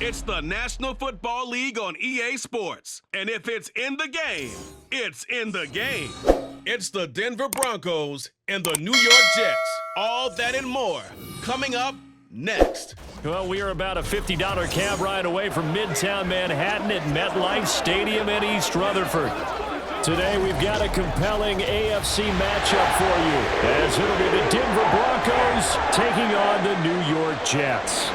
It's the National Football League on EA Sports. And if it's in the game, it's in the game. It's the Denver Broncos and the New York Jets. All that and more coming up next. Well, we are about a $50 cab ride away from Midtown Manhattan at MetLife Stadium in East Rutherford. Today, we've got a compelling AFC matchup for you, as it'll be the Denver Broncos taking on the New York Jets.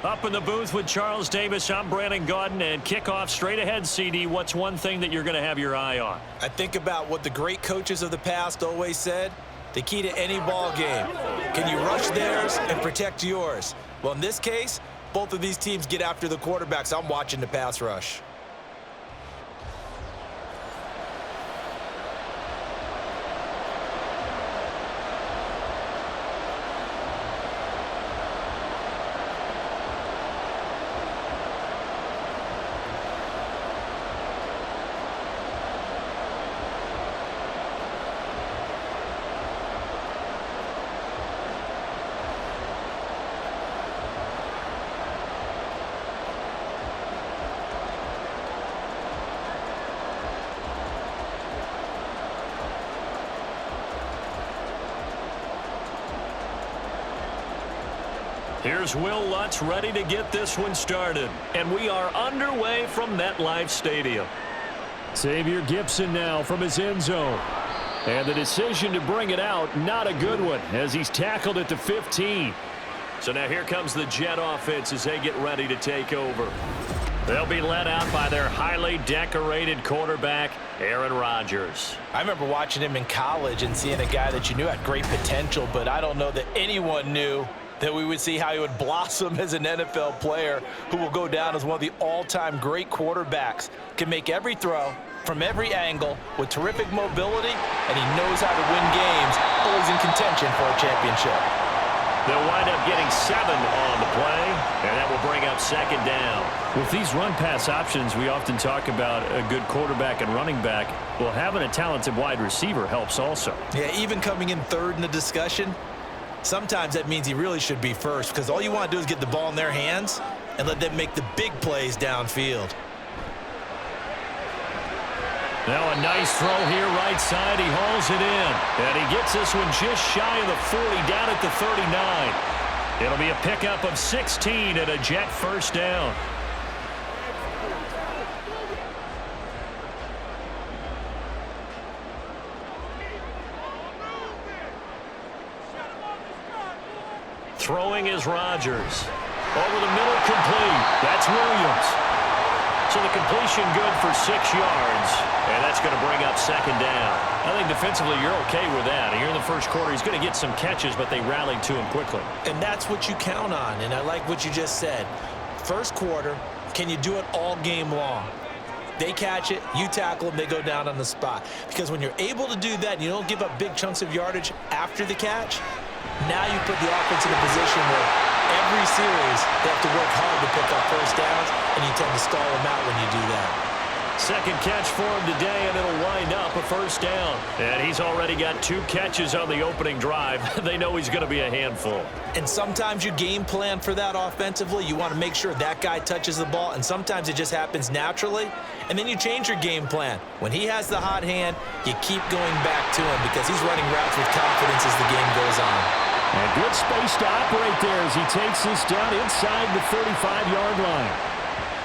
Up in the booth with Charles Davis, I'm Brandon Gaudin, and kickoff straight ahead, CD. What's one thing that you're going to have your eye on? I think about what the great coaches of the past always said. The key to any ball game. Can you rush theirs and protect yours? Well, in this case, both of these teams get after the quarterbacks. I'm watching the pass rush. Here's Will Lutz ready to get this one started. And we are underway from MetLife Stadium. Xavier Gipson now from his end zone. And the decision to bring it out, not a good one, as he's tackled at the 15. So now here comes the Jet offense as they get ready to take over. They'll be led out by their highly decorated quarterback, Aaron Rodgers. I remember watching him in college and seeing a guy that you knew had great potential, but I don't know that anyone knew that we would see how he would blossom as an NFL player who will go down as one of the all-time great quarterbacks. Can make every throw from every angle with terrific mobility, and he knows how to win games, always in contention for a championship. They'll wind up getting 7 on the play, and that will bring up second down. With these run-pass options, we often talk about a good quarterback and running back. Well, having a talented wide receiver helps also. Yeah, even coming in third in the discussion, sometimes that means he really should be first, because all you want to do is get the ball in their hands and let them make the big plays downfield. Now a nice throw here right side. He hauls it in. And he gets this one just shy of the 40, down at the 39. It'll be a pickup of 16 and a Jet first down. Throwing is Rodgers. Over the middle, complete. That's Williams. So the completion good for 6 yards, and that's going to bring up second down. I think defensively you're okay with that. Here in the first quarter, he's going to get some catches, but they rallied to him quickly. And that's what you count on, and I like what you just said. First quarter, can you do it all game long? They catch it, you tackle them, they go down on the spot. Because when you're able to do that and you don't give up big chunks of yardage after the catch, now you put the offense in a position where every series they have to work hard to pick up first downs, and you tend to stall them out when you do that. Second catch for him today, and it'll wind up a first down. And he's already got 2 catches on the opening drive. They know he's going to be a handful. And sometimes you game plan for that offensively. You want to make sure that guy touches the ball, and sometimes it just happens naturally. And then you change your game plan. When he has the hot hand, you keep going back to him because he's running routes with confidence as the game goes on. And good space to operate there as he takes this down inside the 35-yard line.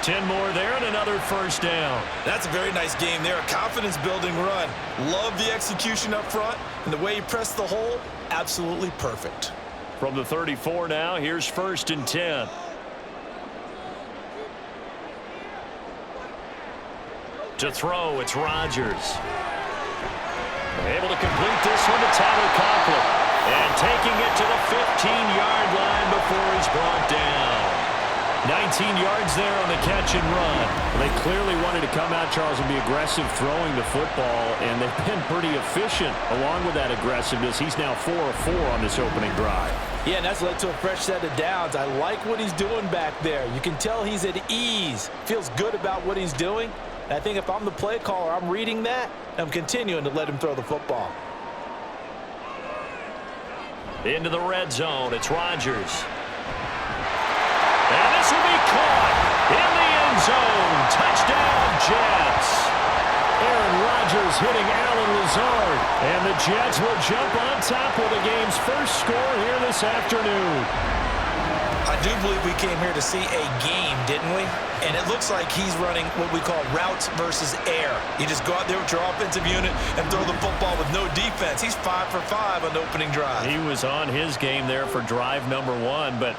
10 more there and another first down. That's a very nice game there. A confidence-building run. Love the execution up front, and the way he pressed the hole, absolutely perfect. From the 34 now, here's first and 10. To throw, it's Rodgers. Able to complete this one to Tyler Conklin. And taking it to the 15-yard line before he's brought down. 19 yards there on the catch and run. They clearly wanted to come out, Charles, and be aggressive throwing the football, and they've been pretty efficient along with that aggressiveness. He's now 4 of 4 on this opening drive. Yeah, and that's led to a fresh set of downs. I like what he's doing back there. You can tell he's at ease, feels good about what he's doing. And I think if I'm the play caller, I'm reading that, and I'm continuing to let him throw the football. Into the red zone, it's Rodgers. And this will be caught in the end zone. Touchdown, Jets. Aaron Rodgers hitting Allen Lazard. And the Jets will jump on top with the game's first score here this afternoon. I do believe we came here to see a game, didn't we? And it looks like he's running what we call routes versus air. You just go out there with your offensive unit and throw the football with no defense. He's 5 for 5 on the opening drive. He was on his game there for drive number 1, but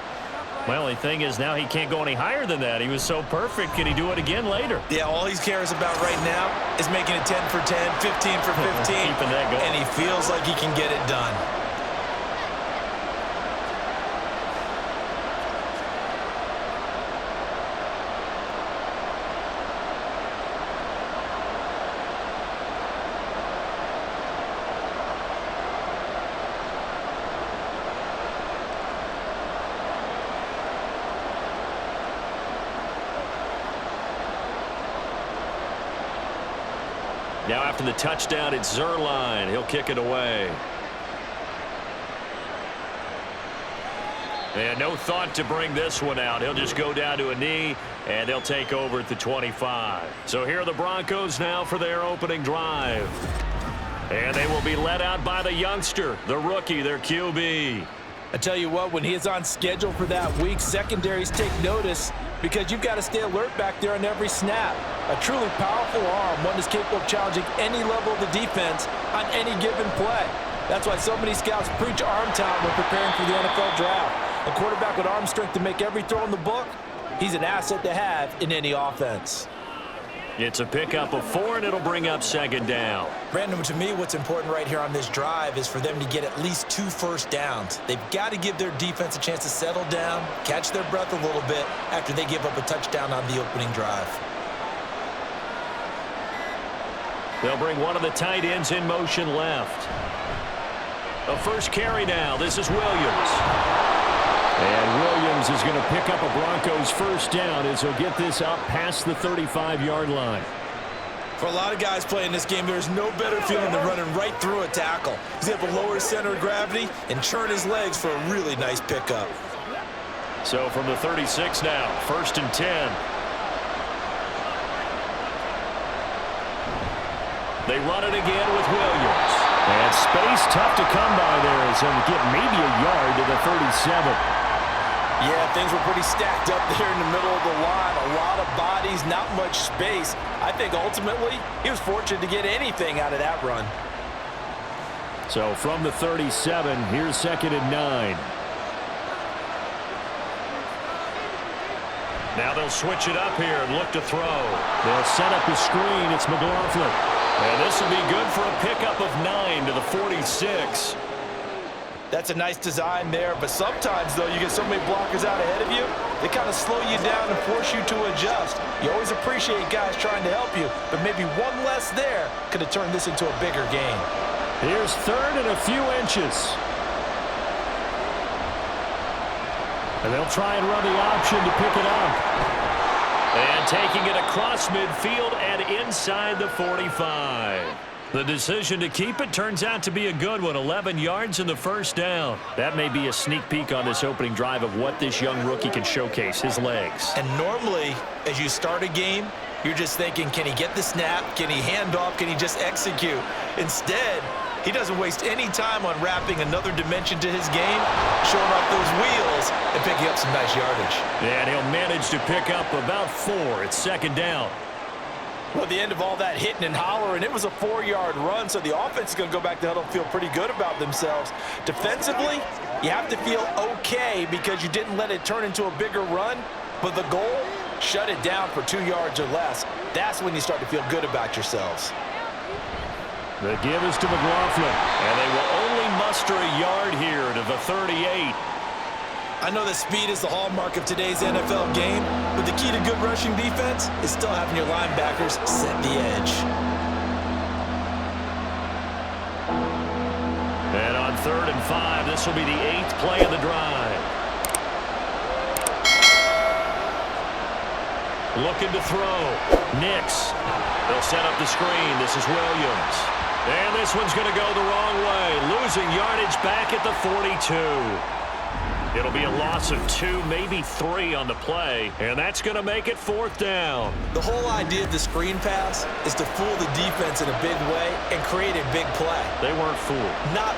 well, the thing is now he can't go any higher than that. He was so perfect. Can he do it again later? Yeah, all he cares about right now is making it 10 for 10, 15 for 15. Keeping that going. And he feels like he can get it done. Now after the touchdown, it's Zuerlein. He'll kick it away. And no thought to bring this one out. He'll just go down to a knee, and they'll take over at the 25. So here are the Broncos now for their opening drive. And they will be led out by the youngster, the rookie, their QB. I tell you what, when he is on schedule for that week, secondaries take notice because you've got to stay alert back there on every snap. A truly powerful arm, one that's capable of challenging any level of the defense on any given play. That's why so many scouts preach arm talent when preparing for the NFL draft. A quarterback with arm strength to make every throw in the book, he's an asset to have in any offense. It's a pickup of 4, and it'll bring up second down. Brandon, to me, what's important right here on this drive is for them to get at least 2 first downs. They've got to give their defense a chance to settle down, catch their breath a little bit after they give up a touchdown on the opening drive. They'll bring one of the tight ends in motion left. A first carry now. This is Williams. And Williams is going to pick up a Broncos first down as he'll get this up past the 35-yard line. For a lot of guys playing this game, there's no better feeling than running right through a tackle. He's able to lower his center of gravity and churn his legs for a really nice pickup. So from the 36 now, 1st and 10. They run it again with Williams. And space tough to come by there as he'll get maybe a yard to the 37. Yeah, things were pretty stacked up there in the middle of the line. A lot of bodies, not much space. I think ultimately he was fortunate to get anything out of that run. So from the 37, here's 2nd and 9. Now they'll switch it up here and look to throw. They'll set up the screen. It's McLaughlin. And this will be good for a pickup of 9 to the 46. That's a nice design there, but sometimes, though, you get so many blockers out ahead of you, they kind of slow you down and force you to adjust. You always appreciate guys trying to help you, but maybe one less there could have turned this into a bigger game. Here's 3rd and a few inches. And they'll try and run the option to pick it up. And taking it across midfield and inside the 45. The decision to keep it turns out to be a good one. 11 yards in the first down. That may be a sneak peek on this opening drive of what this young rookie can showcase, his legs. And normally, as you start a game, you're just thinking, can he get the snap? Can he hand off? Can he just execute? Instead, he doesn't waste any time on wrapping another dimension to his game, showing off those wheels and picking up some nice yardage. And he'll manage to pick up about 4. It's 2nd down. Well, at the end of all that hitting and hollering, it was a 4-yard run, so the offense is going to go back to huddle and feel pretty good about themselves. Defensively, you have to feel okay because you didn't let it turn into a bigger run, but the goal, shut it down for 2 yards or less. That's when you start to feel good about yourselves. The give is to McLaughlin, and they will only muster a yard here to the 38. I know that speed is the hallmark of today's NFL game, but the key to good rushing defense is still having your linebackers set the edge. And on 3rd and 5, this will be the 8th play of the drive. Looking to throw. Nix. They'll set up the screen. This is Williams. And this one's going to go the wrong way, losing yardage back at the 42. It'll be a loss of 2, maybe 3 on the play, and that's going to make it 4th down. The whole idea of the screen pass is to fool the defense in a big way and create a big play. They weren't fooled. Not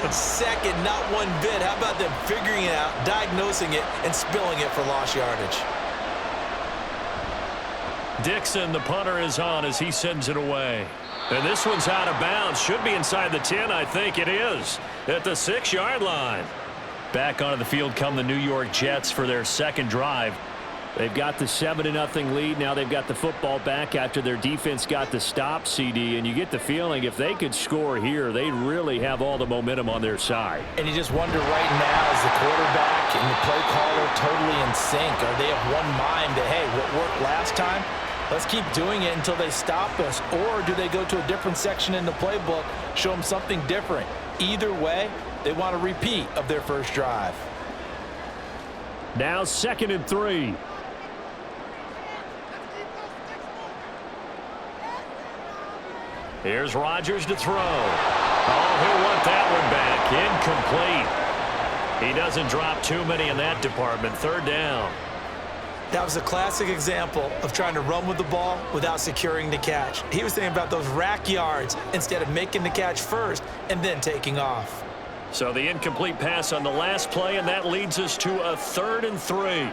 1 second, not 1 bit. How about them figuring it out, diagnosing it, and spilling it for lost yardage? Dixon, the punter, is on as he sends it away. And this one's out of bounds. Should be inside the 10, I think it is, at the 6-yard line. Back onto the field come the New York Jets for their second drive. They've got the 7-0 lead. Now they've got the football back after their defense got the stop, CD. And you get the feeling if they could score here, they really have all the momentum on their side. And you just wonder right now, is the quarterback and the play caller totally in sync? Are they of one mind that, hey, what worked last time, let's keep doing it until they stop us? Or do they go to a different section in the playbook, show them something different? Either way, they want a repeat of their first drive. Now 2nd and 3. Here's Rodgers to throw. Oh, he'll want that one back. Incomplete. He doesn't drop too many in that department. 3rd down. That was a classic example of trying to run with the ball without securing the catch. He was thinking about those rack yards instead of making the catch first and then taking off. So the incomplete pass on the last play, and that leads us to a 3rd and 3.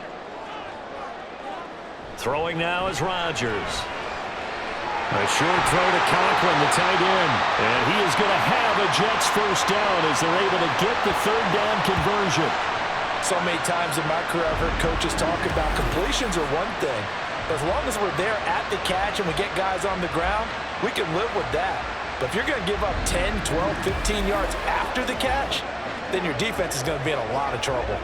Throwing now is Rodgers. A short throw to Conklin, the tight end. And he is going to have a Jets first down as they're able to get the 3rd down conversion. So many times in my career I've heard coaches talk about completions are one thing. But as long as we're there at the catch and we get guys on the ground, we can live with that. But if you're going to give up 10, 12, 15 yards after the catch, then your defense is going to be in a lot of trouble.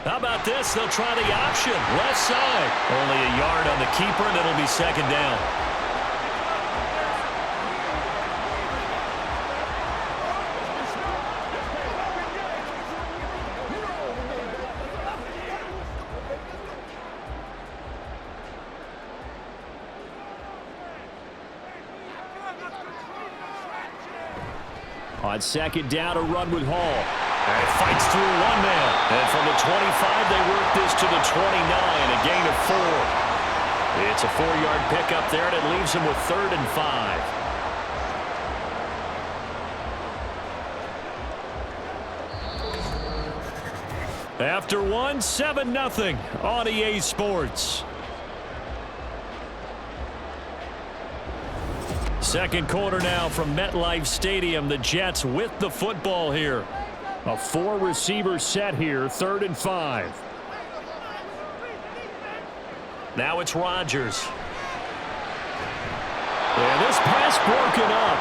How about this? They'll try the option. Left side. Only a yard on the keeper, and it'll be 2nd down. On 2nd down, a run with Hall. And fights through 1 man. And from the 25, they work this to the 29, a gain of 4. It's a 4-yard pickup there, and it leaves them with 3rd and 5. After 1, 7-0 on EA Sports. Second quarter now from MetLife Stadium. The Jets with the football here. A 4-receiver set here, 3rd and 5. Now it's Rodgers. And this pass broken up.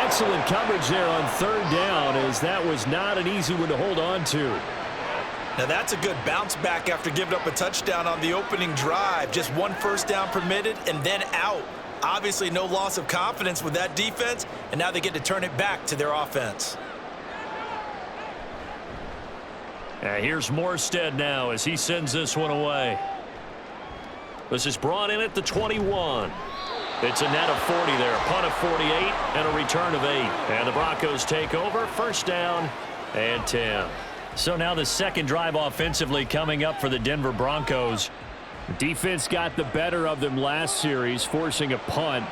Excellent coverage there on 3rd down, as that was not an easy one to hold on to. Now that's a good bounce back after giving up a touchdown on the opening drive. Just 1 first down permitted and then out. Obviously no loss of confidence with that defense, and now they get to turn it back to their offense. Here's Morstead now as he sends this one away. This is brought in at the 21. It's a net of 40 there. Punt of 48 and a return of 8. And the Broncos take over. First down and 10. So now the second drive offensively coming up for the Denver Broncos. Defense got the better of them last series, forcing a punt.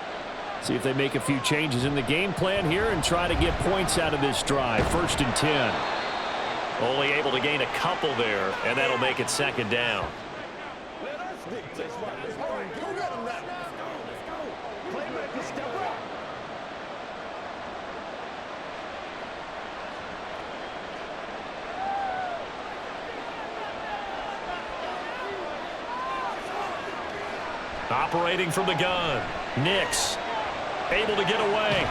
See if they make a few changes in the game plan here and try to get points out of this drive. 1st and 10. Only able to gain a couple there, and that'll make it 2nd down. Operating from the gun. Nix able to get away.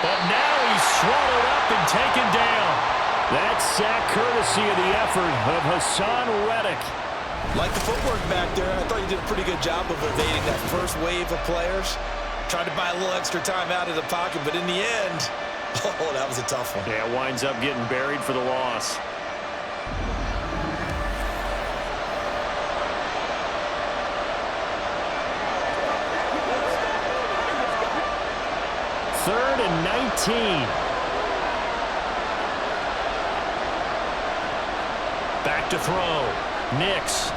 But now he's swallowed up and taken down. That sack courtesy of the effort of Hassan Reddick. Like the footwork back there, I thought you did a pretty good job of evading that first wave of players. Tried to buy a little extra time out of the pocket, but in the end, oh, that was a tough one. Yeah, winds up getting buried for the loss. 3rd and 19. Back to throw. Nix.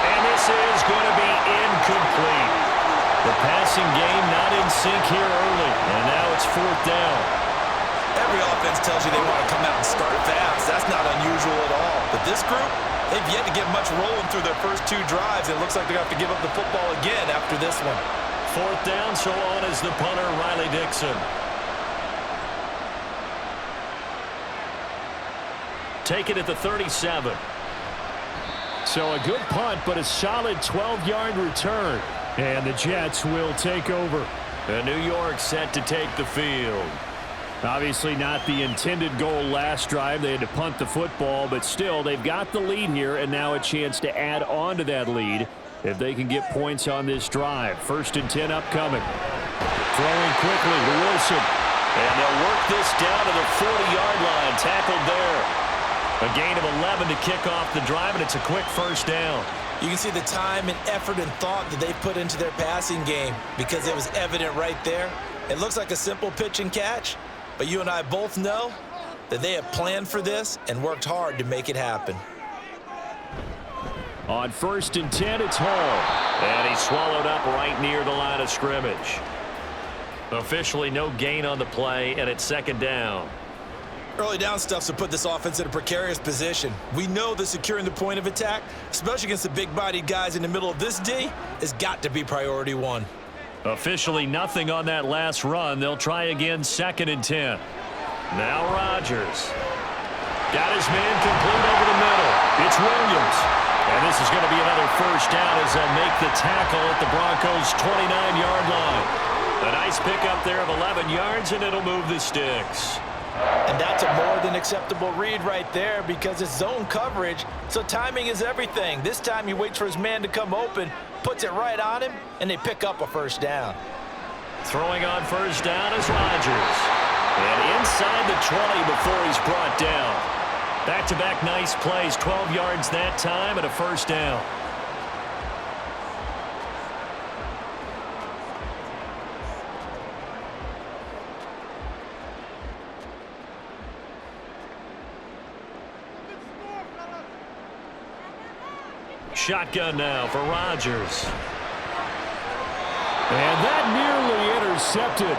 And this is going to be incomplete. The passing game not in sync here early. And now it's 4th down. Every offense tells you they want to come out and start fast. That's not unusual at all. But this group, they've yet to get much rolling through their first 2 drives. It looks like they're going to have to give up the football again after this one. 4th down, so on is the punter, Riley Dixon. Take it at the 37. So a good punt, but a solid 12-yard return. And the Jets will take over. And New York set to take the field. Obviously not the intended goal last drive. They had to punt the football, but still they've got the lead here and now a chance to add on to that lead if they can get points on this drive. 1st and 10 upcoming. Throwing quickly to Wilson. And they'll work this down to the 40-yard line. Tackled there. A gain of 11 to kick off the drive, and it's a quick 1st down. You can see the time and effort and thought that they put into their passing game because it was evident right there. It looks like a simple pitch and catch, but you and I both know that they have planned for this and worked hard to make it happen. On 1st and 10, it's Hall. And he's swallowed up right near the line of scrimmage. Officially no gain on the play, and it's 2nd down. Early down stuff to put this offense in a precarious position. We know that securing the point of attack, especially against the big-bodied guys in the middle of this D, has got to be priority 1. Officially nothing on that last run. They'll try again 2nd and 10. Now Rodgers. Got his man complete over the middle. It's Williams. And this is going to be another 1st down as they'll make the tackle at the Broncos' 29-yard line. A nice pickup there of 11 yards, and it'll move the sticks. And that's a more than acceptable read right there because it's zone coverage, so timing is everything. This time he waits for his man to come open, puts it right on him, and they pick up a 1st down. Throwing on 1st down is Rodgers. And inside the 20 before he's brought down. Back-to-back nice plays, 12 yards that time, and a 1st down. Shotgun now for Rodgers. And that nearly intercepted.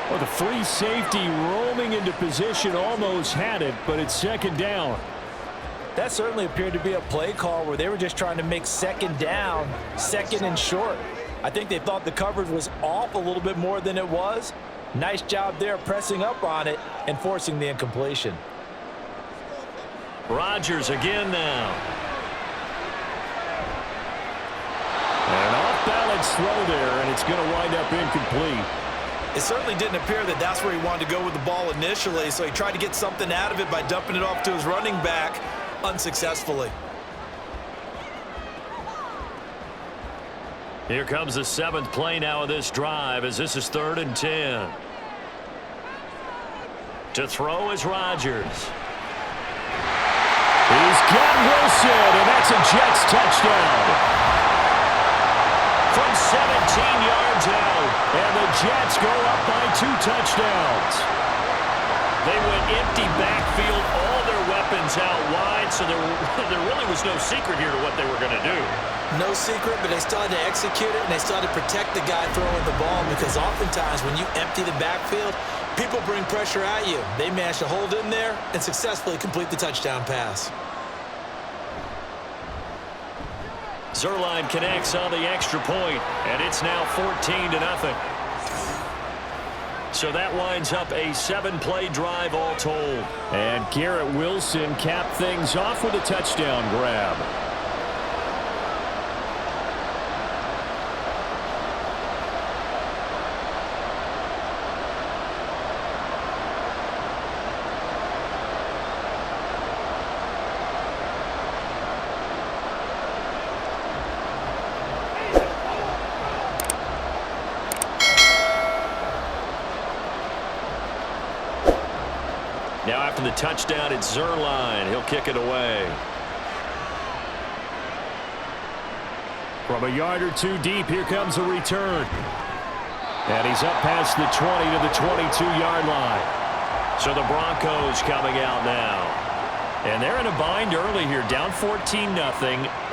Well, the free safety roaming into position almost had it, but it's 2nd down. That certainly appeared to be a play call where they were just trying to make 2nd down, 2nd and short. I think they thought the coverage was off a little bit more than it was. Nice job there pressing up on it and forcing the incompletion. Rodgers again now. An off-balance throw there, and it's going to wind up incomplete. It certainly didn't appear that that's where he wanted to go with the ball initially, so he tried to get something out of it by dumping it off to his running back unsuccessfully. Here comes the 7th play now of this drive as this is 3rd and 10. To throw is Rodgers. He's got Wilson, and that's a Jets touchdown. From 17 yards out, and the Jets go up by 2 touchdowns. They went empty backfield, all their weapons out wide, so there really was no secret here to what they were going to do. No secret, but they still had to execute it, and they still had to protect the guy throwing the ball because oftentimes when you empty the backfield, people bring pressure at you. They managed to hold in there and successfully complete the touchdown pass. Zerline connects on the extra point, and it's now 14-0. So that winds up a 7-play drive all told. And Garrett Wilson capped things off with a touchdown grab. Now after the touchdown, it's Zerline. He'll kick it away. From a yard or two deep, here comes a return. And he's up past the 20 to the 22-yard line. So the Broncos coming out now. And they're in a bind early here, down 14-0.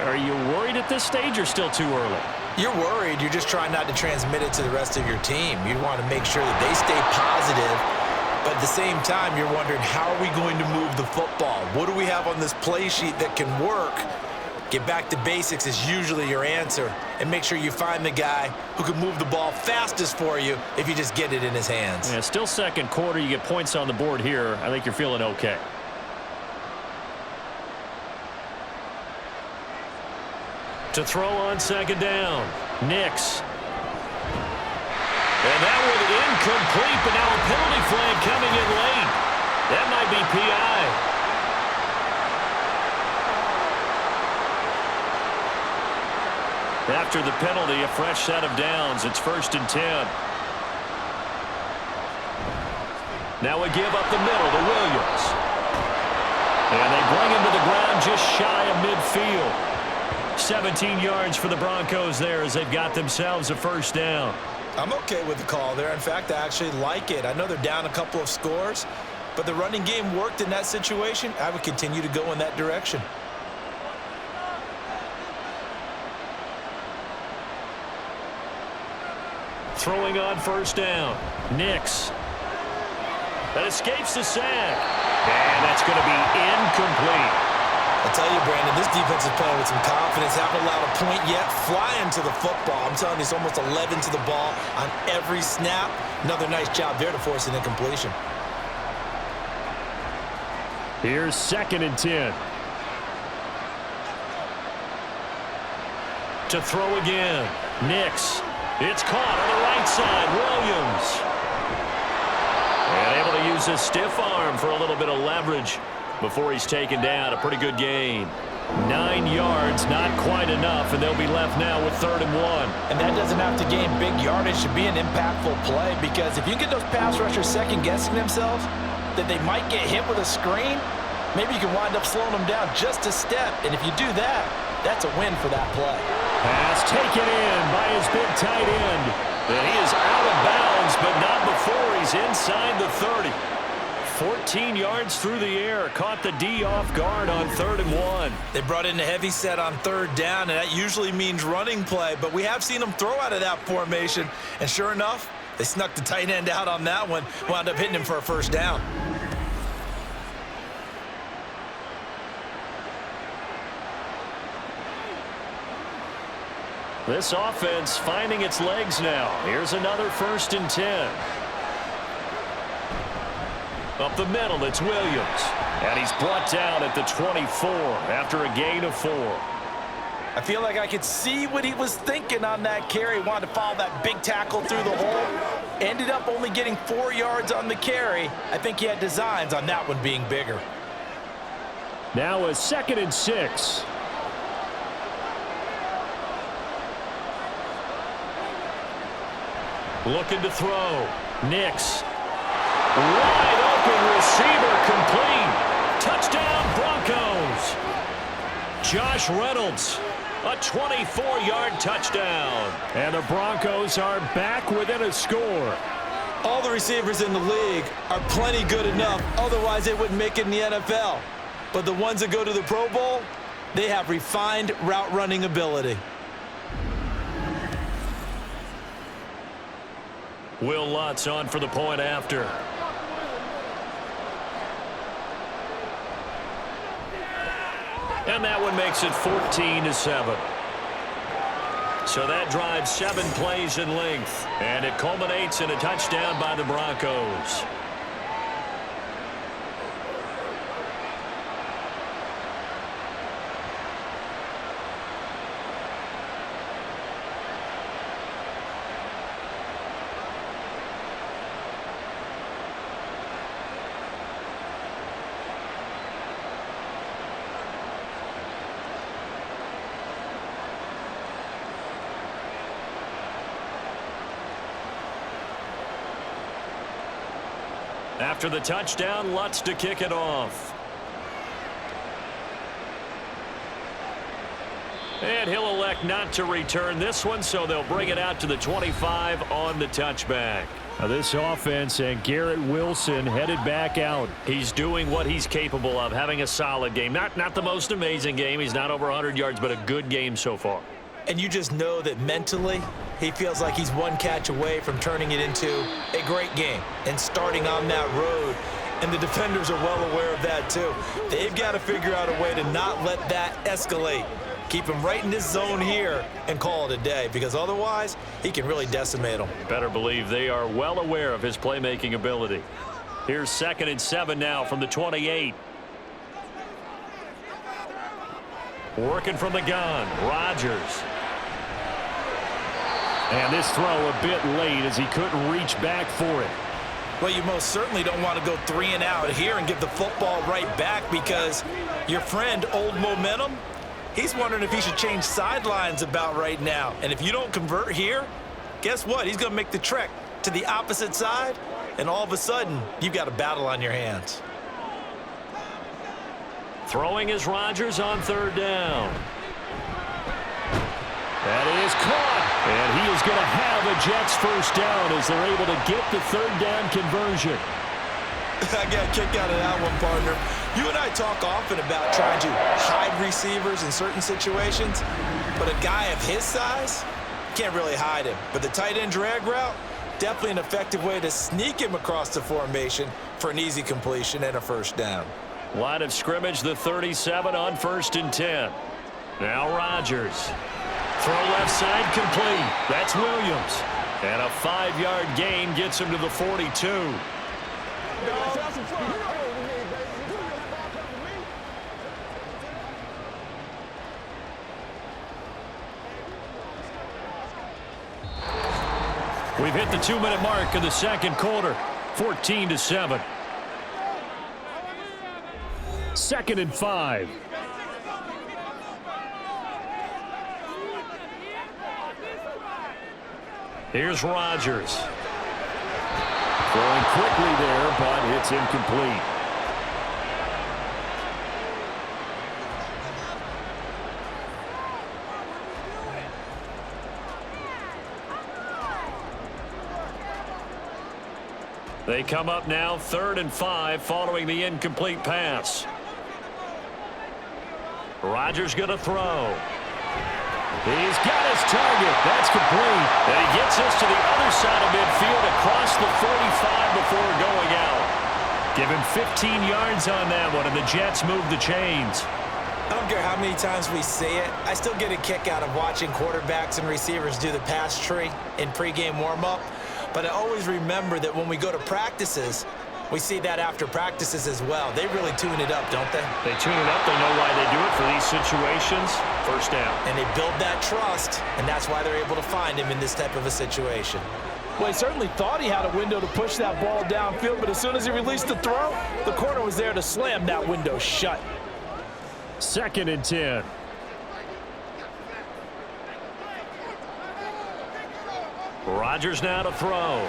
Are you worried at this stage or still too early? You're worried. You're just trying not to transmit it to the rest of your team. You want to make sure that they stay positive. But at the same time, you're wondering, how are we going to move the football? What do we have on this play sheet that can work? Get back to basics is usually your answer. And make sure you find the guy who can move the ball fastest for you if you just get it in his hands. Yeah, still second quarter. You get points on the board here. I think you're feeling okay. To throw on second down, Nix. And that one incomplete, but now a penalty flag coming in late. That might be PI. After the penalty, a fresh set of downs. It's 1st and 10. Now a give up the middle to Williams. And they bring him to the ground just shy of midfield. 17 yards for the Broncos there as they've got themselves a first down. I'm okay with the call there. In fact, I actually like it. I know they're down a couple of scores, but the running game worked in that situation. I would continue to go in that direction. Throwing on first down, Nix. That escapes the sack. And that's going to be incomplete. I tell you, Brandon, this defense is playing with some confidence. Haven't allowed a point yet. Flying to the football. I'm telling you, it's almost 11 to the ball on every snap. Another nice job there to force an incompletion. Here's 2nd and 10. To throw again, Nix. It's caught on the right side, Williams. And able to use his stiff arm for a little bit of leverage before he's taken down. A pretty good gain. 9 yards, not quite enough, and they'll be left now with 3rd and 1. And that doesn't have to gain big yardage to be an impactful play, because if you get those pass rushers second-guessing themselves, that they might get hit with a screen, maybe you can wind up slowing them down just a step. And if you do that, that's a win for that play. Pass taken in by his big tight end. And he is out of bounds, but not before he's inside the 30. 14 yards through the air. Caught the D off guard on 3rd and 1. They brought in a heavy set on 3rd down, and that usually means running play. But we have seen them throw out of that formation. And sure enough, they snuck the tight end out on that one. Wound up hitting him for a first down. This offense finding its legs now. Here's another 1st and 10. Up the middle, it's Williams. And he's brought down at the 24 after a gain of 4. I feel like I could see what he was thinking on that carry. Wanted to follow that big tackle through the hole. Ended up only getting 4 yards on the carry. I think he had designs on that one being bigger. Now a 2nd and 6. Looking to throw. Nix. Wide open receiver complete. Touchdown Broncos. Josh Reynolds. A 24-yard touchdown. And the Broncos are back within a score. All the receivers in the league are plenty good enough. Otherwise, they wouldn't make it in the NFL. But the ones that go to the Pro Bowl, they have refined route running ability. Will Lutz on for the point after. And that one makes it 14-7. So that drives 7 plays in length. And it culminates in a touchdown by the Broncos. After the touchdown, Lutz to kick it off. And he'll elect not to return this one, so they'll bring it out to the 25 on the touchback. Now this offense and Garrett Wilson headed back out. He's doing what he's capable of, having a solid game. Not the most amazing game. He's not over 100 yards, but a good game so far. And you just know that mentally, he feels like he's one catch away from turning it into a great game and starting on that road. And the defenders are well aware of that too. They've got to figure out a way to not let that escalate. Keep him right in this zone here and call it a day, because otherwise he can really decimate them. Better believe they are well aware of his playmaking ability. Here's 2nd and 7 now from the 28. Working from the gun, Rodgers. And this throw a bit late as he couldn't reach back for it. Well, you most certainly don't want to go 3 and out here and give the football right back, because your friend, Old Momentum, he's wondering if he should change sidelines about right now. And if you don't convert here, guess what? He's going to make the trek to the opposite side, and all of a sudden, you've got a battle on your hands. Throwing is Rodgers on 3rd down. That is caught. And he is going to have a Jets 1st down as they're able to get the 3rd down conversion. I got a kick out of that one, partner. You and I talk often about trying to hide receivers in certain situations, but a guy of his size, can't really hide him. But the tight end drag route, definitely an effective way to sneak him across the formation for an easy completion and a 1st down. Line of scrimmage, the 37 on 1st and 10. Now Rodgers. Throw left side complete. That's Williams. And a 5-yard gain gets him to the 42. We've hit the 2-minute mark of the 2nd quarter. 14-7. 2nd and 5. Here's Rodgers. Throwing quickly there, but it's incomplete. They come up now 3rd and 5 following the incomplete pass. Rodgers going to throw. He's got his target. That's complete. And he gets us to the other side of midfield across the 45 before going out. Give him 15 yards on that one, and the Jets move the chains. I don't care how many times we say it, I still get a kick out of watching quarterbacks and receivers do the pass tree in pregame warm-up. But I always remember that when we go to practices, we see that after practices as well. They really tune it up, don't they? They tune it up. They know why they do it for these situations. 1st down. And they build that trust, and that's why they're able to find him in this type of a situation. Well, he certainly thought he had a window to push that ball downfield, but as soon as he released the throw, the corner was there to slam that window shut. 2nd and 10. Rodgers now to throw.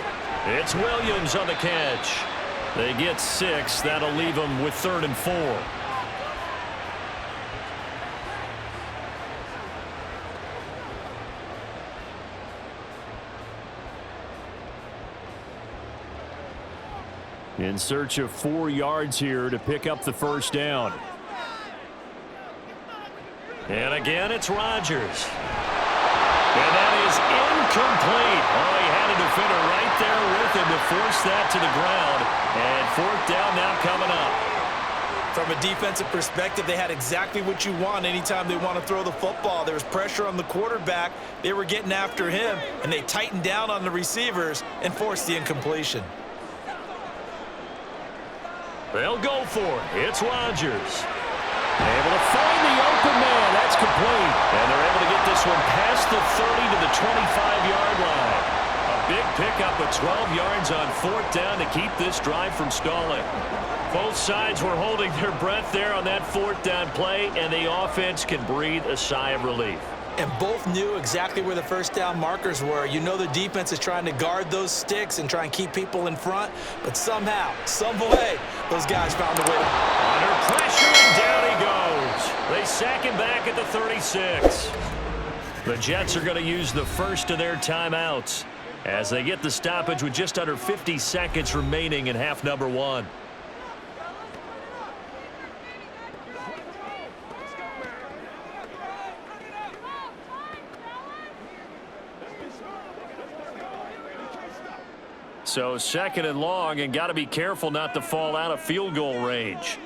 It's Williams on the catch. They get 6. That'll leave them with 3rd and 4. In search of 4 yards here to pick up the 1st down. And again, it's Rodgers. And that is incomplete. Oh, he had a defender right there with him to force that to the ground. And 4th down now coming up. From a defensive perspective, they had exactly what you want anytime they want to throw the football. There was pressure on the quarterback. They were getting after him, and they tightened down on the receivers and forced the incompletion. They'll go for it. It's Rodgers. Able to find the open man. That's complete. And they're able to get this one past the 30 to the 25-yard line. A big pickup of 12 yards on 4th down to keep this drive from stalling. Both sides were holding their breath there on that 4th down play, and the offense can breathe a sigh of relief. and both knew exactly where the first down markers were. You know the defense is trying to guard those sticks and try and keep people in front, but somehow, some way, those guys found a way to... Under pressure, and down he goes. They sack him back at the 36. The Jets are going to use the first of their timeouts as they get the stoppage with just under 50 seconds remaining in half number one. So second and long, and got to be careful not to fall out of field goal range.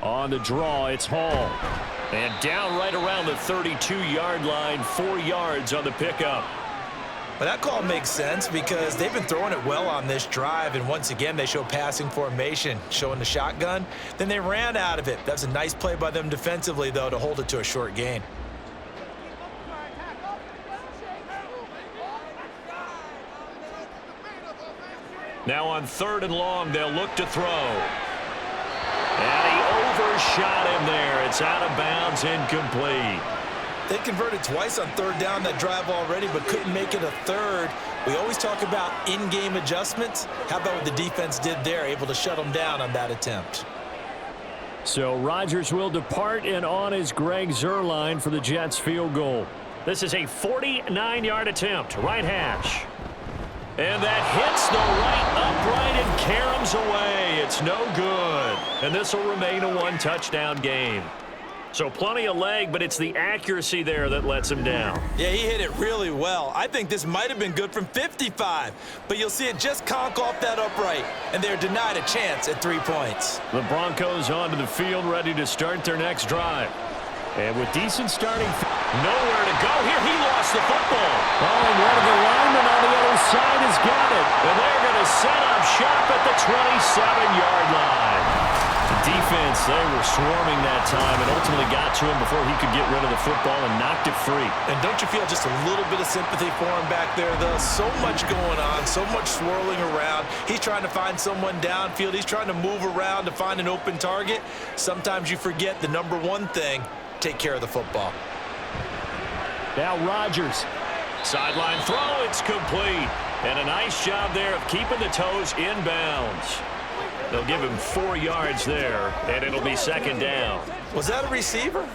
On the draw, it's Hall. And down right around the 32-yard line, 4 yards on the pickup. But that call makes sense because they've been throwing it well on this drive, and once again they show passing formation, showing the shotgun. Then they ran out of it. That's a nice play by them defensively, though, to hold it to a short gain. Now on third and long, they'll look to throw. And he overshot him there. It's out of bounds, incomplete. They converted twice on third down that drive already, but couldn't make it a third. We always talk about in-game adjustments. How about what the defense did there, able to shut them down on that attempt? So Rodgers will depart, and on is Greg Zuerlein for the Jets field goal. This is a 49-yard attempt, right hash. And that hits the right upright and caroms away. It's no good. And this will remain a one-touchdown game. So plenty of leg, but it's the accuracy there that lets him down. Yeah, he hit it really well. I think this might have been good from 55. But you'll see it just conk off that upright, and they're denied a chance at 3 points. The Broncos onto the field, ready to start their next drive. And with decent starting, nowhere to go here. He lost the football. Oh, and one of the linemen on the other side has got it. And they're going to set up shop at the 27-yard line. The defense, they were swarming that time and ultimately got to him before he could get rid of the football and knocked it free. And don't you feel just a little bit of sympathy for him back there, though? So much going on, so much swirling around. He's trying to find someone downfield. He's trying to move around to find an open target. Sometimes you forget the number one thing: take care of the football. Now Rodgers. Sideline throw, it's complete. And a nice job there of keeping the toes in bounds. They'll give him 4 yards there, and it'll be second down. Was that a receiver?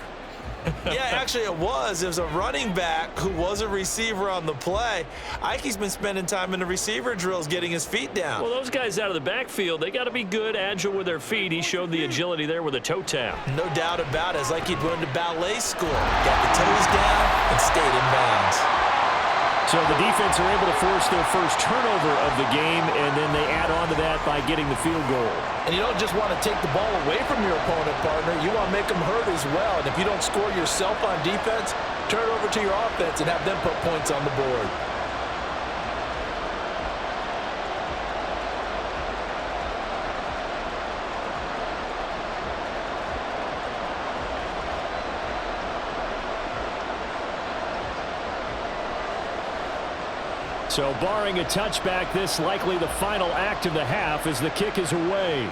Yeah, actually it was. It was a running back who was a receiver on the play. Ike's been spending time in the receiver drills getting his feet down. Well, those guys out of the backfield, they got to be good, agile with their feet. He showed the agility there with a toe tap. No doubt about it. It's like he'd gone to ballet school. Got the toes down and stayed in bounds. So the defense are able to force their first turnover of the game, and then they add on to that by getting the field goal. And you don't just want to take the ball away from your opponent, partner. You want to make them hurt as well. And if you don't score yourself on defense, turn it over to your offense and have them put points on the board. So barring a touchback, this likely the final act of the half as the kick is away.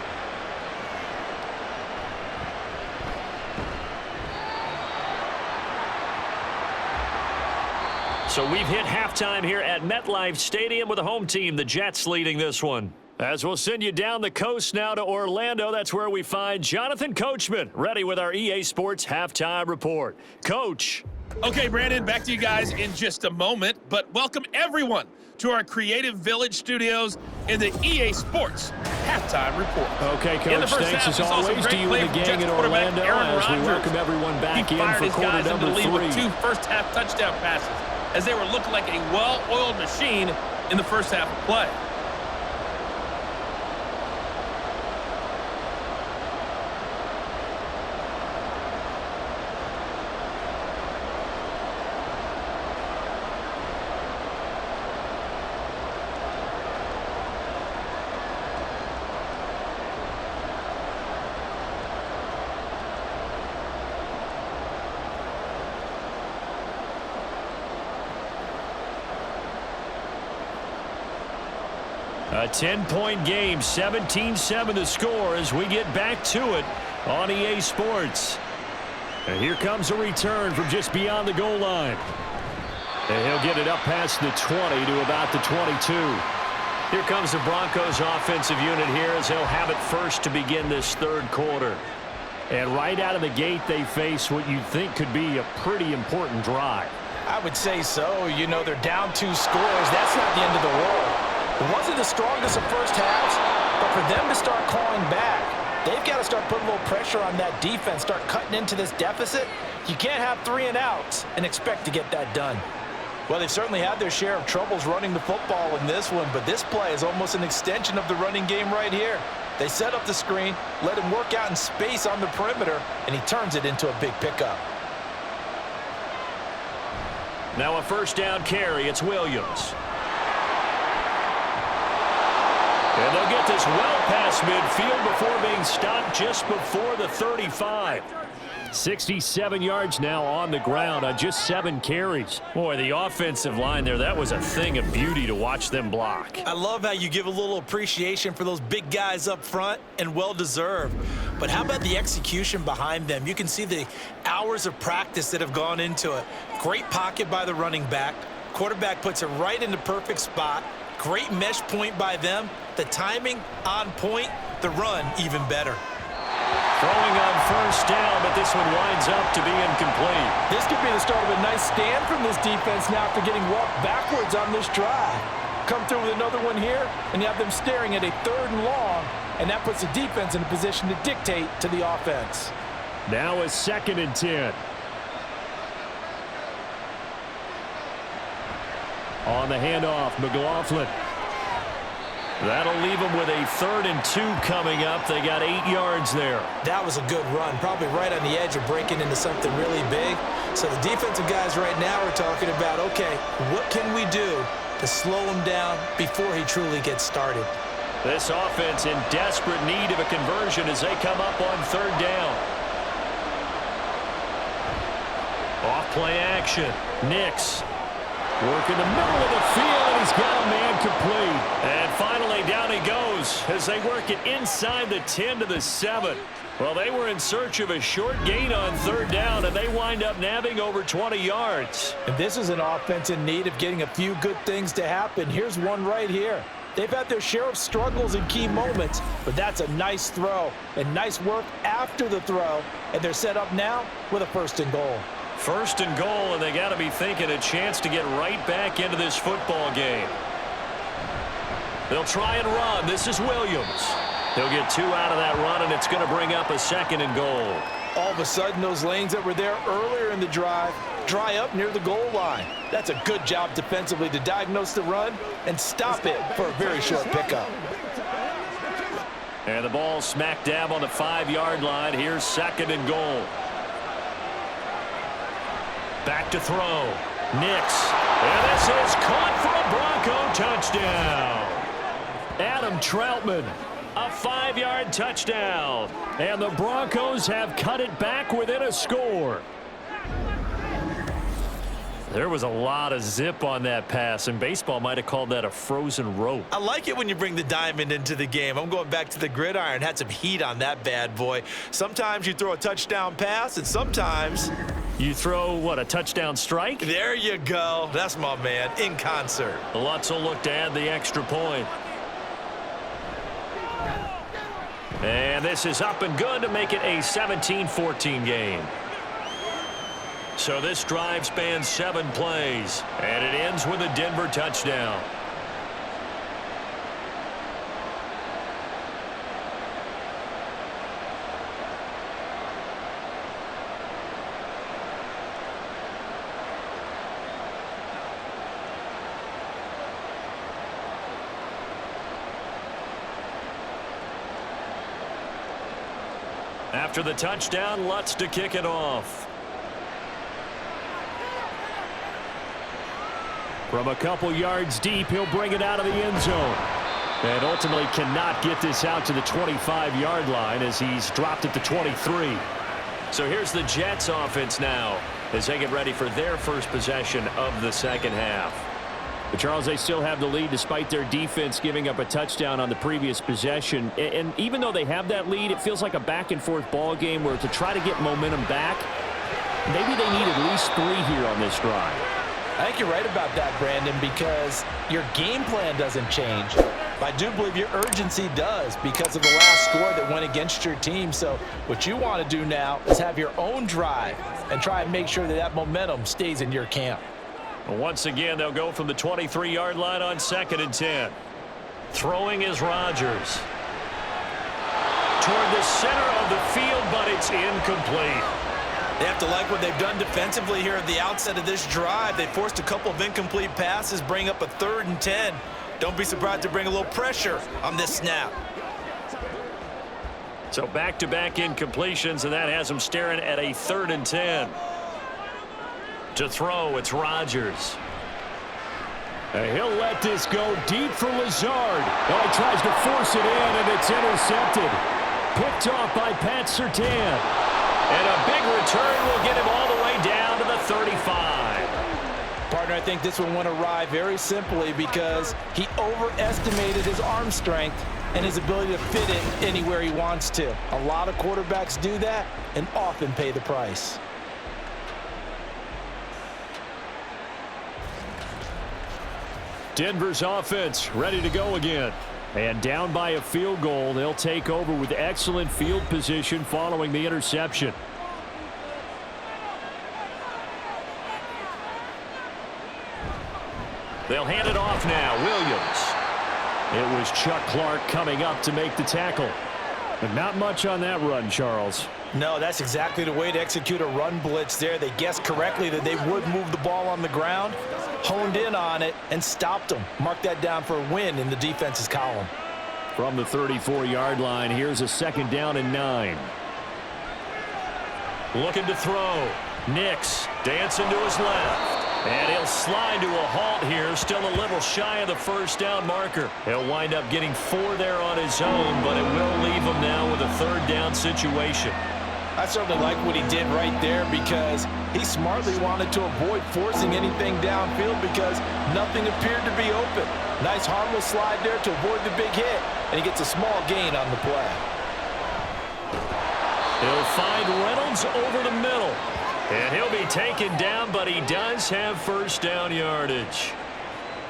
So we've hit halftime here at MetLife Stadium with the home team, the Jets, leading this one. As we'll send you down the coast now to Orlando, that's where we find Jonathan Coachman, ready with our EA Sports halftime report. Coach. Okay, Brandon, back to you guys in just a moment, but welcome everyone to our Creative Village studios in the EA Sports halftime report. Okay, Coach, thanks as always to you and the gang in Orlando as we welcome everyone back in for quarter number 3. With 2 first-half touchdown passes as they were looking like a well-oiled machine in the first half of play. A 10-point game, 17-7 the score as we get back to it on EA Sports. And here comes a return from just beyond the goal line. And he'll get it up past the 20 to about the 22. Here comes the Broncos offensive unit here as they'll have it first to begin this third quarter. And right out of the gate, they face what you'd think could be a pretty important drive. I would say so. You know, they're down 2 scores. That's not the end of the world. It wasn't the strongest of first halves, but for them to start clawing back, they've got to start putting a little pressure on that defense, start cutting into this deficit. You can't have 3 and outs and expect to get that done. Well, they've certainly had their share of troubles running the football in this one, but this play is almost an extension of the running game right here. They set up the screen, let him work out in space on the perimeter, and he turns it into a big pickup. Now a first down carry. It's Williams. And they'll get this well past midfield before being stopped just before the 35. 67 yards now on the ground on just 7 carries. Boy, the offensive line there, that was a thing of beauty to watch them block. I love how you give a little appreciation for those big guys up front, and well-deserved. But how about the execution behind them? You can see the hours of practice that have gone into it. Great pocket by the running back. Quarterback puts it right in the perfect spot. Great mesh point by them. The timing on point. The run even better. Throwing on first down, but this one winds up to be incomplete. This could be the start of a nice stand from this defense now after getting walked backwards on this drive. Come through with another one here, and you have them staring at a 3rd and long, and that puts the defense in a position to dictate to the offense. Now a 2nd and 10. On the handoff, McLaughlin. That'll leave them with a 3rd and 2 coming up. They got 8 yards there. That was a good run, probably right on the edge of breaking into something really big. So the defensive guys right now are talking about, okay, what can we do to slow him down before he truly gets started? This offense in desperate need of a conversion as they come up on 3rd down. Off play action. Nix. Work in the middle of the field, and he's got a man complete. And finally, down he goes as they work it inside the 10 to the 7. Well, they were in search of a short gain on 3rd down, and they wind up nabbing over 20 yards. And this is an offense in need of getting a few good things to happen. Here's one right here. They've had their share of struggles in key moments, but that's a nice throw and nice work after the throw, and they're set up now with a 1st and goal. 1st and goal, and they got to be thinking a chance to get right back into this football game. They'll try and run. This is Williams. He'll get 2 out of that run, and it's going to bring up a 2nd and goal. All of a sudden, those lanes that were there earlier in the drive dry up near the goal line. That's a good job defensively to diagnose the run and stop it for a very short pickup. And the ball smack dab on the 5-yard line. Here's 2nd and goal. Back to throw. Nix. And this is caught for a Bronco touchdown. Adam Troutman, a 5-yard touchdown. And the Broncos have cut it back within a score. There was a lot of zip on that pass, and baseball might have called that a frozen rope. I like it when you bring the diamond into the game. I'm going back to the gridiron. Had some heat on that bad boy. Sometimes you throw a touchdown pass, and sometimes you throw, what, a touchdown strike? There you go. That's my man, in concert. Lutz will look to add the extra point. And this is up and good to make it a 17-14 game. So this drive spans 7 plays, and it ends with a Denver touchdown. After the touchdown, Lutz to kick it off. From a couple yards deep, he'll bring it out of the end zone. And ultimately cannot get this out to the 25-yard line as he's dropped it to 23. So here's the Jets offense now as they get ready for their first possession of the second half. But Charles, they still have the lead despite their defense giving up a touchdown on the previous possession. And even though they have that lead, it feels like a back-and-forth ball game where to try to get momentum back, maybe they need at least 3 here on this drive. I think you're right about that, Brandon, because your game plan doesn't change. I do believe your urgency does because of the last score that went against your team. So what you want to do now is have your own drive and try and make sure that that momentum stays in your camp. Once again, they'll go from the 23-yard line on 2nd and 10. Throwing is Rodgers. Toward the center of the field, but it's incomplete. They have to like what they've done defensively here at the outset of this drive. They forced a couple of incomplete passes, bring up a 3rd and 10. Don't be surprised to bring a little pressure on this snap. So back-to-back incompletions, and that has them staring at a 3rd and 10. To throw, it's Rodgers. He'll let this go deep for Lazard. Oh, he tries to force it in, and it's intercepted. Picked off by Pat Surtain. And a big return will get him all the way down to the 35. Partner, I think this one went awry very simply because he overestimated his arm strength and his ability to fit it anywhere he wants to. A lot of quarterbacks do that and often pay the price. Denver's offense ready to go again. And down by a field goal, they'll take over with excellent field position following the interception. They'll hand it off now. Williams. It was Chuck Clark coming up to make the tackle. But not much on that run, Charles. No, that's exactly the way to execute a run blitz there. They guessed correctly that they would move the ball on the ground, honed in on it, and stopped them. Mark that down for a win in the defense's column. From the 34-yard line, here's a 2nd down and 9. Looking to throw. Nix dancing to his left. And he'll slide to a halt here, still a little shy of the 1st down marker. He'll wind up getting 4 there on his own, but it will leave him now with a 3rd down situation. I certainly like what he did right there because he smartly wanted to avoid forcing anything downfield because nothing appeared to be open. Nice harmless slide there to avoid the big hit, and he gets a small gain on the play. He'll find Reynolds over the middle. And he'll be taken down, but he does have 1st down yardage.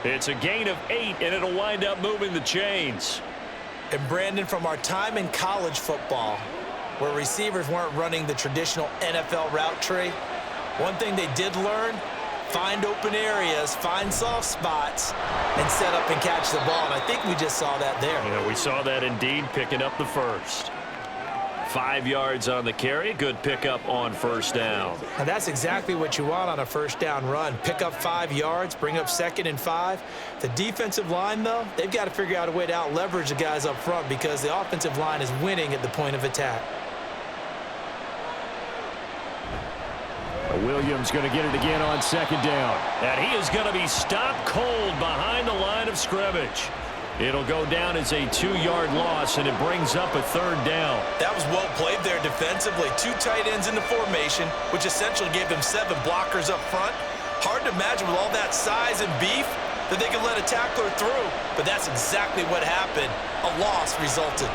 It's a gain of 8, and it'll wind up moving the chains. And Brandon, from our time in college football, where receivers weren't running the traditional NFL route tree, one thing they did learn, find open areas, find soft spots, and set up and catch the ball. And I think we just saw that there. Yeah, we saw that indeed, picking up the 1st. 5 yards on the carry. Good pickup on 1st down. And that's exactly what you want on a 1st down run. Pick up 5 yards, bring up 2nd and 5. The defensive line, though, they've got to figure out a way to out-leverage the guys up front because the offensive line is winning at the point of attack. Williams going to get it again on 2nd down. And he is going to be stopped cold behind the line of scrimmage. It'll go down as a 2-yard loss, and it brings up a 3rd down. That was well played there defensively. 2 tight ends in the formation, which essentially gave them 7 blockers up front. Hard to imagine with all that size and beef that they could let a tackler through, but that's exactly what happened. A loss resulted.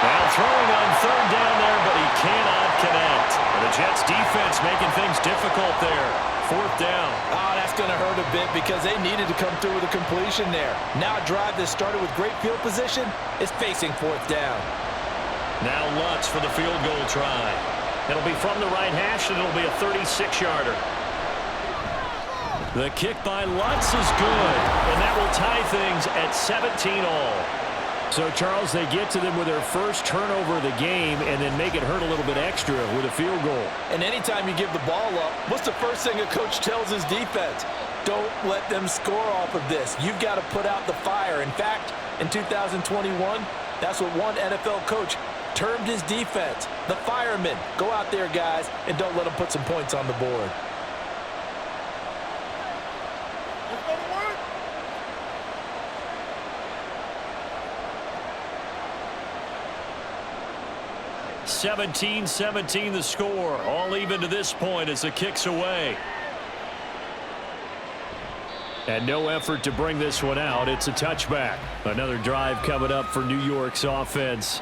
Now throwing on 3rd down there, but he cannot connect. The Jets defense making things difficult there. 4th down. Oh, that's going to hurt a bit because they needed to come through with a completion there. Now a drive that started with great field position is facing 4th down. Now Lutz for the field goal try. It'll be from the right hash, and it'll be a 36-yarder. The kick by Lutz is good, and that will tie things at 17 all. So, Charles, they get to them with their 1st turnover of the game and then make it hurt a little bit extra with a field goal. And anytime you give the ball up, what's the first thing a coach tells his defense? Don't let them score off of this. You've got to put out the fire. In fact, in 2021, that's what one NFL coach termed his defense. The firemen. Go out there, guys, and don't let them put some points on the board. 17-17 the score. All even to this point as the kick's away. And no effort to bring this one out. It's a touchback. Another drive coming up for New York's offense.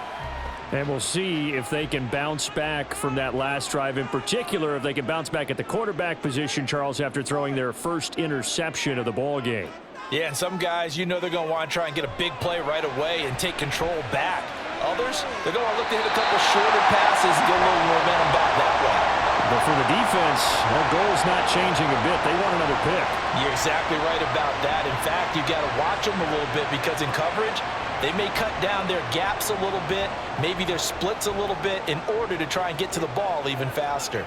And we'll see if they can bounce back from that last drive, in particular, if they can bounce back at the quarterback position, Charles, after throwing their first interception of the ball game. Yeah, and some guys, you know they're going to want to try and get a big play right away and take control back. Others, they're going to look to hit a couple shorter passes and get a little momentum back that way. But for the defense, their goal's not changing a bit. They want another pick. You're exactly right about that. In fact, you've got to watch them a little bit because in coverage, they may cut down their gaps a little bit, maybe their splits a little bit in order to try and get to the ball even faster.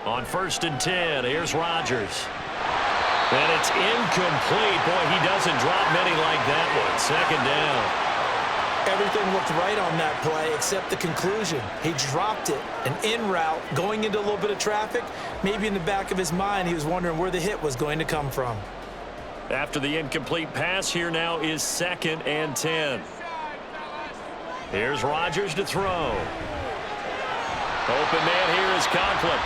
On 1st and 10, here's Rodgers. And it's incomplete. Boy, he doesn't drop many like that one. 2nd down. Everything looked right on that play except the conclusion. He dropped it, an in route, going into a little bit of traffic. Maybe in the back of his mind, he was wondering where the hit was going to come from. After the incomplete pass, here now is 2nd and 10. Here's Rodgers to throw. Open man here is Conklin.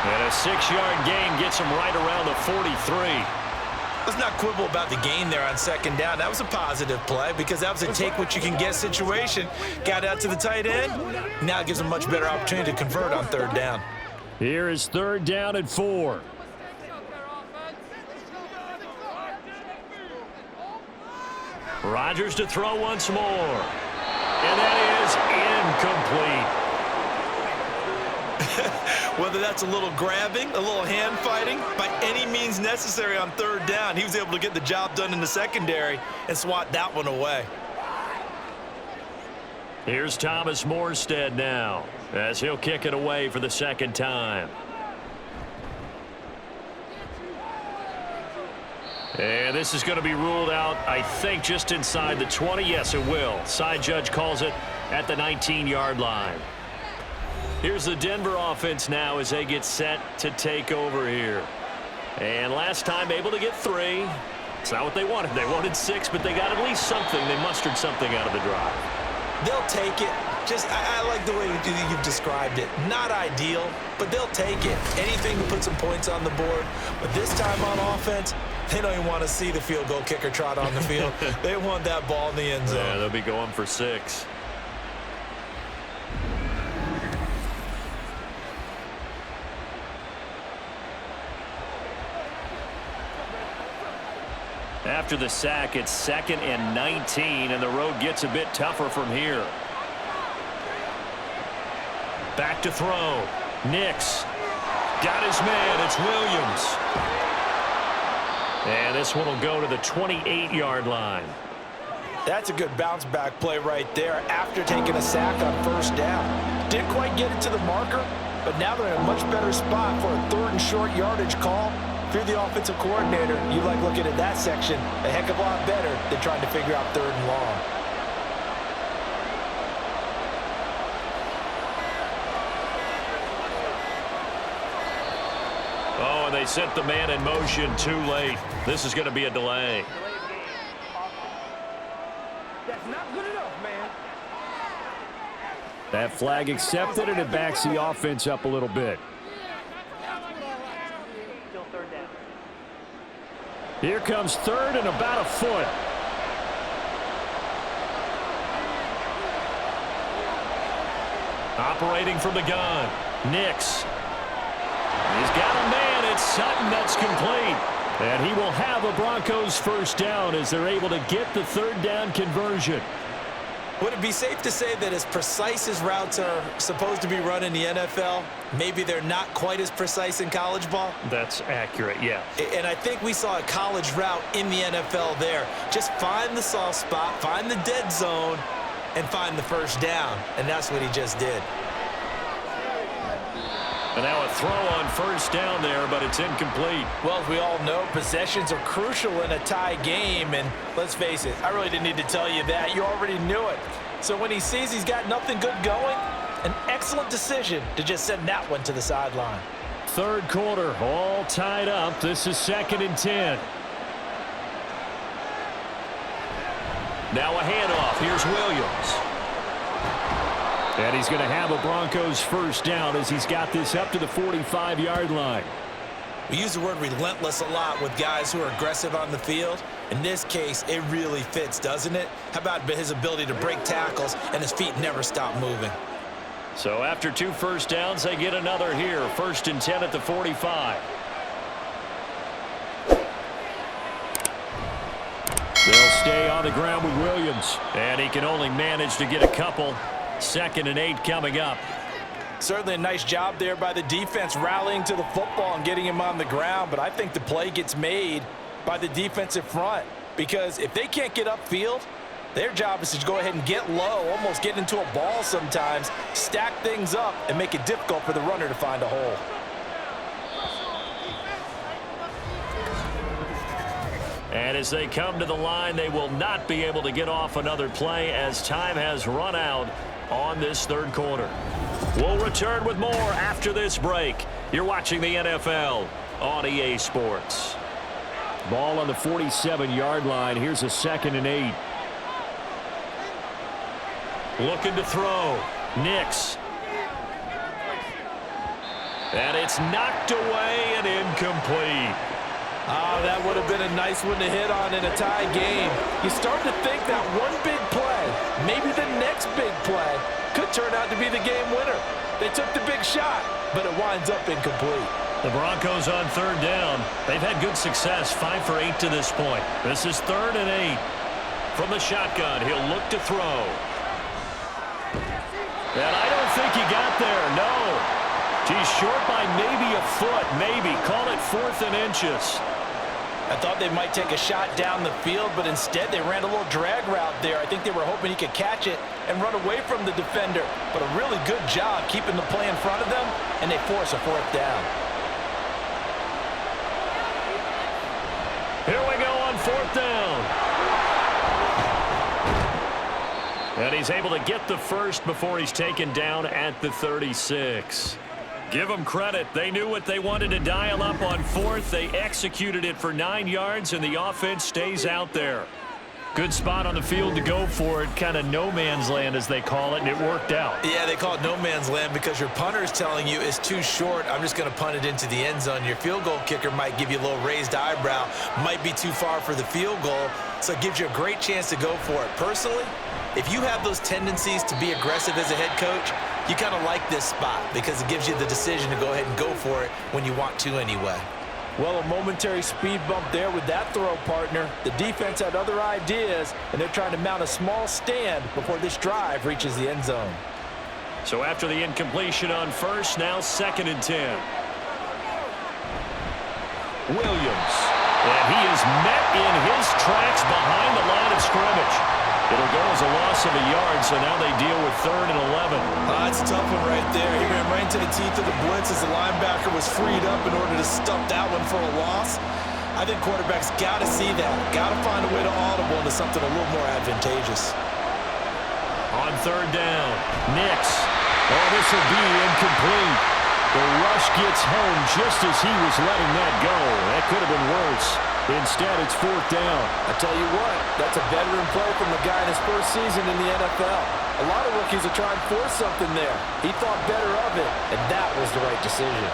And a 6-yard gain gets him right around the 43. Let's not quibble about the gain there on 2nd down. That was a positive play because that was a take-what-you-can-get situation. Got out to the tight end. Now it gives him a much better opportunity to convert on 3rd down. Here is 3rd down and 4. Rodgers to throw once more. And that is incomplete. Whether that's a little grabbing, a little hand fighting, by any means necessary on 3rd down, he was able to get the job done in the secondary and swat that one away. Here's Thomas Morstead now as he'll kick it away for the 2nd time. And this is going to be ruled out, I think, just inside the 20. Yes, it will. Side judge calls it at the 19-yard line. Here's the Denver offense now as they get set to take over here. And last time able to get 3. It's not what they wanted. They wanted 6, but they got at least something. They mustered something out of the drive. They'll take it. I like the way you've described it. Not ideal, but they'll take it. Anything to put some points on the board. But this time on offense, they don't even want to see the field goal kicker trot on the field. They want that ball in the end zone. Yeah, they'll be going for 6. After the sack, it's 2nd and 19, and the road gets a bit tougher from here. Back to throw. Nix. Got his man. It's Williams. And this one will go to the 28-yard line. That's a good bounce-back play right there after taking a sack on 1st down. Didn't quite get it to the marker, but now they're in a much better spot for a 3rd and short yardage call. If you're the offensive coordinator, you like looking at that section a heck of a lot better than trying to figure out 3rd and long. Oh, and they sent the man in motion too late. This is going to be a delay. That's not good enough, man. That flag accepted, and it backs the offense up a little bit. Still 3rd down. Here comes 3rd and about a foot. Operating from the gun. Nix. He's got a man. It's Sutton. That's complete. And he will have a Broncos 1st down as they're able to get the 3rd down conversion. Would it be safe to say that as precise as routes are supposed to be run in the NFL, maybe they're not quite as precise in college ball? That's accurate, yeah. And I think we saw a college route in the NFL there. Just find the soft spot, find the dead zone, and find the 1st down. And that's what he just did. And now a throw on 1st down there, but it's incomplete. Well, as we all know, possessions are crucial in a tie game. And let's face it, I really didn't need to tell you that. You already knew it. So when he sees he's got nothing good going, an excellent decision to just send that one to the sideline. 3rd quarter, all tied up. This is 2nd and 10. Now a handoff. Here's Williams. And he's going to have a Broncos 1st down as he's got this up to the 45-yard line. We use the word relentless a lot with guys who are aggressive on the field. In this case, it really fits, doesn't it? How about his ability to break tackles and his feet never stop moving? So after 2 first downs, they get another here. 1st and 10 at the 45. They'll stay on the ground with Williams. And he can only manage to get a couple. 2nd and 8 coming up. Certainly a nice job there by the defense rallying to the football and getting him on the ground. But I think the play gets made by the defensive front. Because if they can't get upfield, their job is to go ahead and get low, almost get into a ball sometimes, stack things up, and make it difficult for the runner to find a hole. And as they come to the line, they will not be able to get off another play as time has run out on this 3rd quarter. We'll return with more after this break. You're watching the NFL on EA Sports. Ball on the 47-yard line. Here's a 2nd and 8. Looking to throw. Nix. And it's knocked away and incomplete. Oh, that would have been a nice one to hit on in a tie game. You start to think that one big play, maybe the next big play, could turn out to be the game winner. They took the big shot, but it winds up incomplete. The Broncos on 3rd down. They've had good success, 5 for 8 to this point. This is 3rd and 8. From the shotgun, he'll look to throw. And I don't think he got there, no. He's short by maybe a foot, maybe. Call it 4th and inches. I thought they might take a shot down the field, but instead they ran a little drag route there. I think they were hoping he could catch it and run away from the defender. But a really good job keeping the play in front of them, and they force a 4th down. Here we go on 4th down. And he's able to get the first before he's taken down at the 36. Give them credit. They knew what they wanted to dial up on 4th. They executed it for 9 yards, and the offense stays out there. Good spot on the field to go for it. Kind of no man's land, as they call it, and it worked out. Yeah, they call it no man's land because your punter is telling you it's too short. I'm just going to punt it into the end zone. Your field goal kicker might give you a little raised eyebrow. Might be too far for the field goal, so it gives you a great chance to go for it. Personally, if you have those tendencies to be aggressive as a head coach, you kind of like this spot because it gives you the decision to go ahead and go for it when you want to anyway. Well, a momentary speed bump there with that throw, partner. The defense had other ideas, and they're trying to mount a small stand before this drive reaches the end zone. So after the incompletion on 1st, now 2nd and 10. Williams. And he is met in his tracks behind the line of scrimmage. It'll go as a loss of a yard, so now they deal with 3rd and 11. That's a tough one right there. He ran right into the teeth of the blitz as the linebacker was freed up in order to stuff that one for a loss. I think quarterbacks got to see that. Got to find a way to audible into something a little more advantageous. On 3rd down, Nix. Oh, this will be incomplete. The rush gets home just as he was letting that go. That could have been worse. Instead, it's 4th down. I tell you what, that's a veteran play from a guy in his first season in the NFL. A lot of rookies are trying to force something there. He thought better of it, and that was the right decision.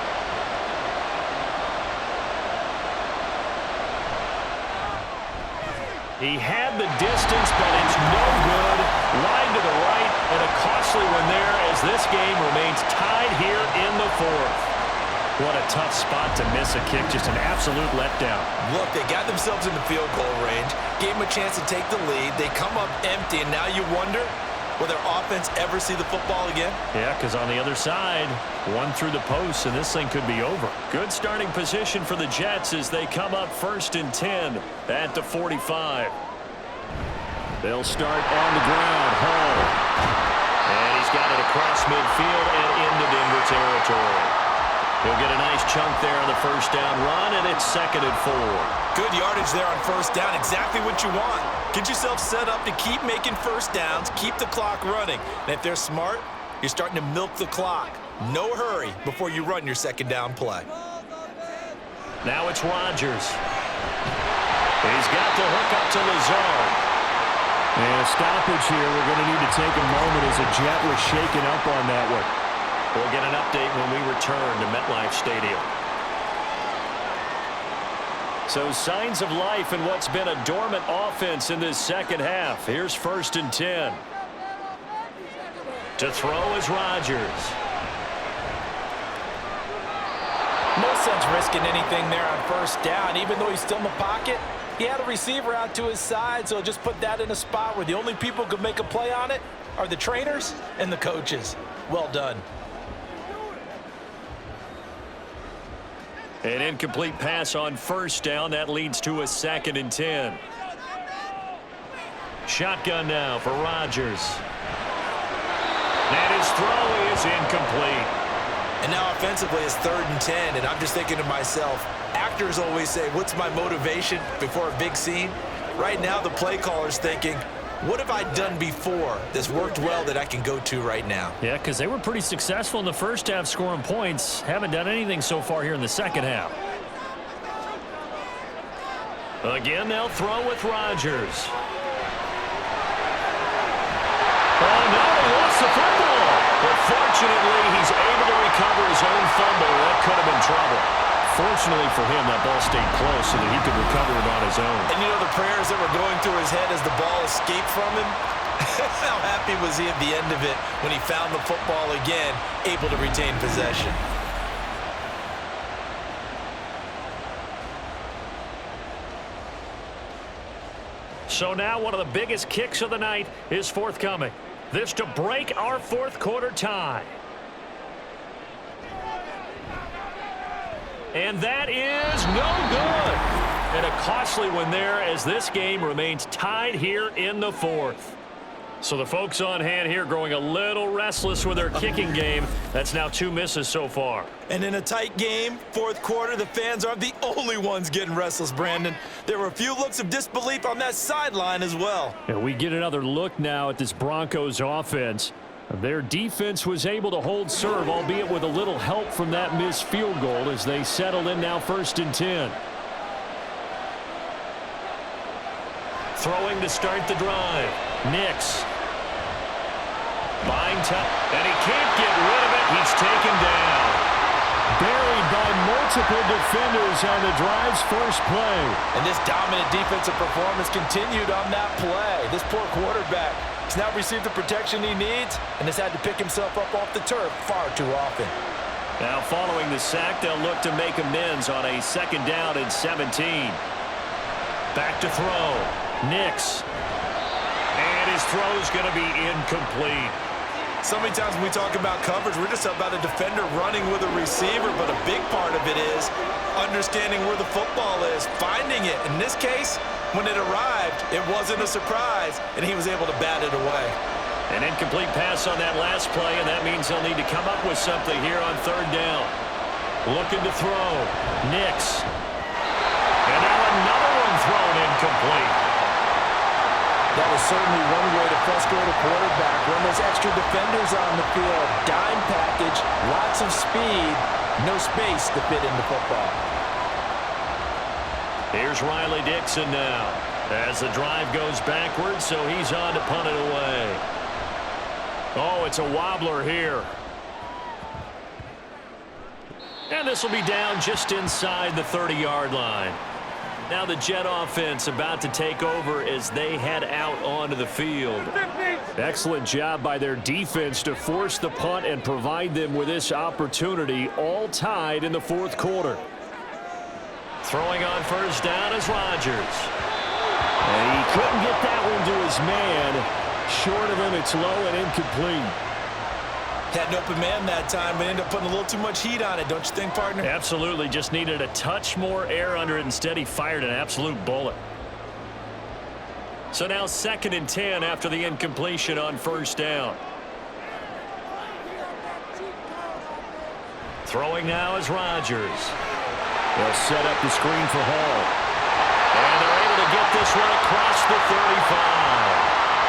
He had the distance, but it's no good. Line to the right, and a costly one there as this game remains tied here in the 4th. What a tough spot to miss a kick. Just an absolute letdown. Look, they got themselves in the field goal range, gave them a chance to take the lead. They come up empty, and now you wonder, will their offense ever see the football again? Yeah, because on the other side, one through the post, and this thing could be over. Good starting position for the Jets as they come up 1st and 10 at the 45. They'll start on the ground. Hall. And he's got it across midfield and into Denver territory. He'll get a nice chunk there on the 1st down run, and it's 2nd and 4. Good yardage there on 1st down. Exactly what you want. Get yourself set up to keep making 1st downs, keep the clock running. And if they're smart, you're starting to milk the clock. No hurry before you run your 2nd down play. Now it's Rodgers. He's got the hook up to Lazard. And a stoppage here. We're going to need to take a moment as a Jet was shaken up on that one. We'll get an update when we return to MetLife Stadium. So signs of life in what's been a dormant offense in this second half. Here's 1st and 10. To throw is Rodgers. No sense risking anything there on 1st down. Even though he's still in the pocket, he had a receiver out to his side, so just put that in a spot where the only people who could make a play on it are the trainers and the coaches. Well done. An incomplete pass on 1st down. That leads to a 2nd and 10. Shotgun now for Rodgers. And his throw is incomplete. And now offensively it's 3rd and 10, and I'm just thinking to myself, actors always say, what's my motivation before a big scene? Right now the play caller's thinking, what have I done before that's worked well that I can go to right now? Yeah, because they were pretty successful in the first half scoring points. Haven't done anything so far here in the second half. Again, they'll throw with Rodgers. Oh, no, he lost the football. But fortunately, he's able to recover his own fumble. That could have been trouble. Fortunately for him, that ball stayed close so that he could recover it on his own. And you know the prayers that were going through his head as the ball escaped from him? How happy was he at the end of it when he found the football again, able to retain possession? So now one of the biggest kicks of the night is forthcoming. This to break our 4th quarter tie. And that is no good. And a costly one there as this game remains tied here in the 4th. So the folks on hand here growing a little restless with their kicking game. That's now 2 misses so far. And in a tight game, 4th quarter, the fans aren't the only ones getting restless, Brandon. There were a few looks of disbelief on that sideline as well. And we get another look now at this Broncos offense. Their defense was able to hold serve, albeit with a little help from that missed field goal as they settled in now 1st and 10. Throwing to start the drive. Nix. Buying time, and he can't get rid of it. He's taken down. Buried by multiple defenders on the drive's first play. And this dominant defensive performance continued on that play. This poor quarterback has now received the protection he needs and has had to pick himself up off the turf far too often. Now following the sack, they'll look to make amends on a 2nd down and 17. Back to throw. Nix. And his throw's going to be incomplete. So many times when we talk about coverage, we're just about a defender running with a receiver, but a big part of it is understanding where the football is, finding it. In this case, when it arrived, it wasn't a surprise, and he was able to bat it away. An incomplete pass on that last play, and that means they'll need to come up with something here on 3rd down. Looking to throw. Nix. And now another one thrown incomplete. That was certainly one way to frustrate a quarterback. When there's extra defenders on the field, dime package, lots of speed, no space to fit into football. Here's Riley Dixon now as the drive goes backwards, so he's on to punt it away. Oh, it's a wobbler here. And this will be down just inside the 30-yard line. Now the Jet offense about to take over as they head out onto the field. Excellent job by their defense to force the punt and provide them with this opportunity, all tied in the 4th quarter. Throwing on 1st down is Rodgers. And he couldn't get that one to his man. Short of him, it's low and incomplete. Had an open man that time, but ended up putting a little too much heat on it, don't you think, partner? Absolutely. Just needed a touch more air under it. Instead, he fired an absolute bullet. So now 2nd and 10 after the incompletion on 1st down. Throwing now is Rodgers. They'll set up the screen for Hall. And they're able to get this one across the 35.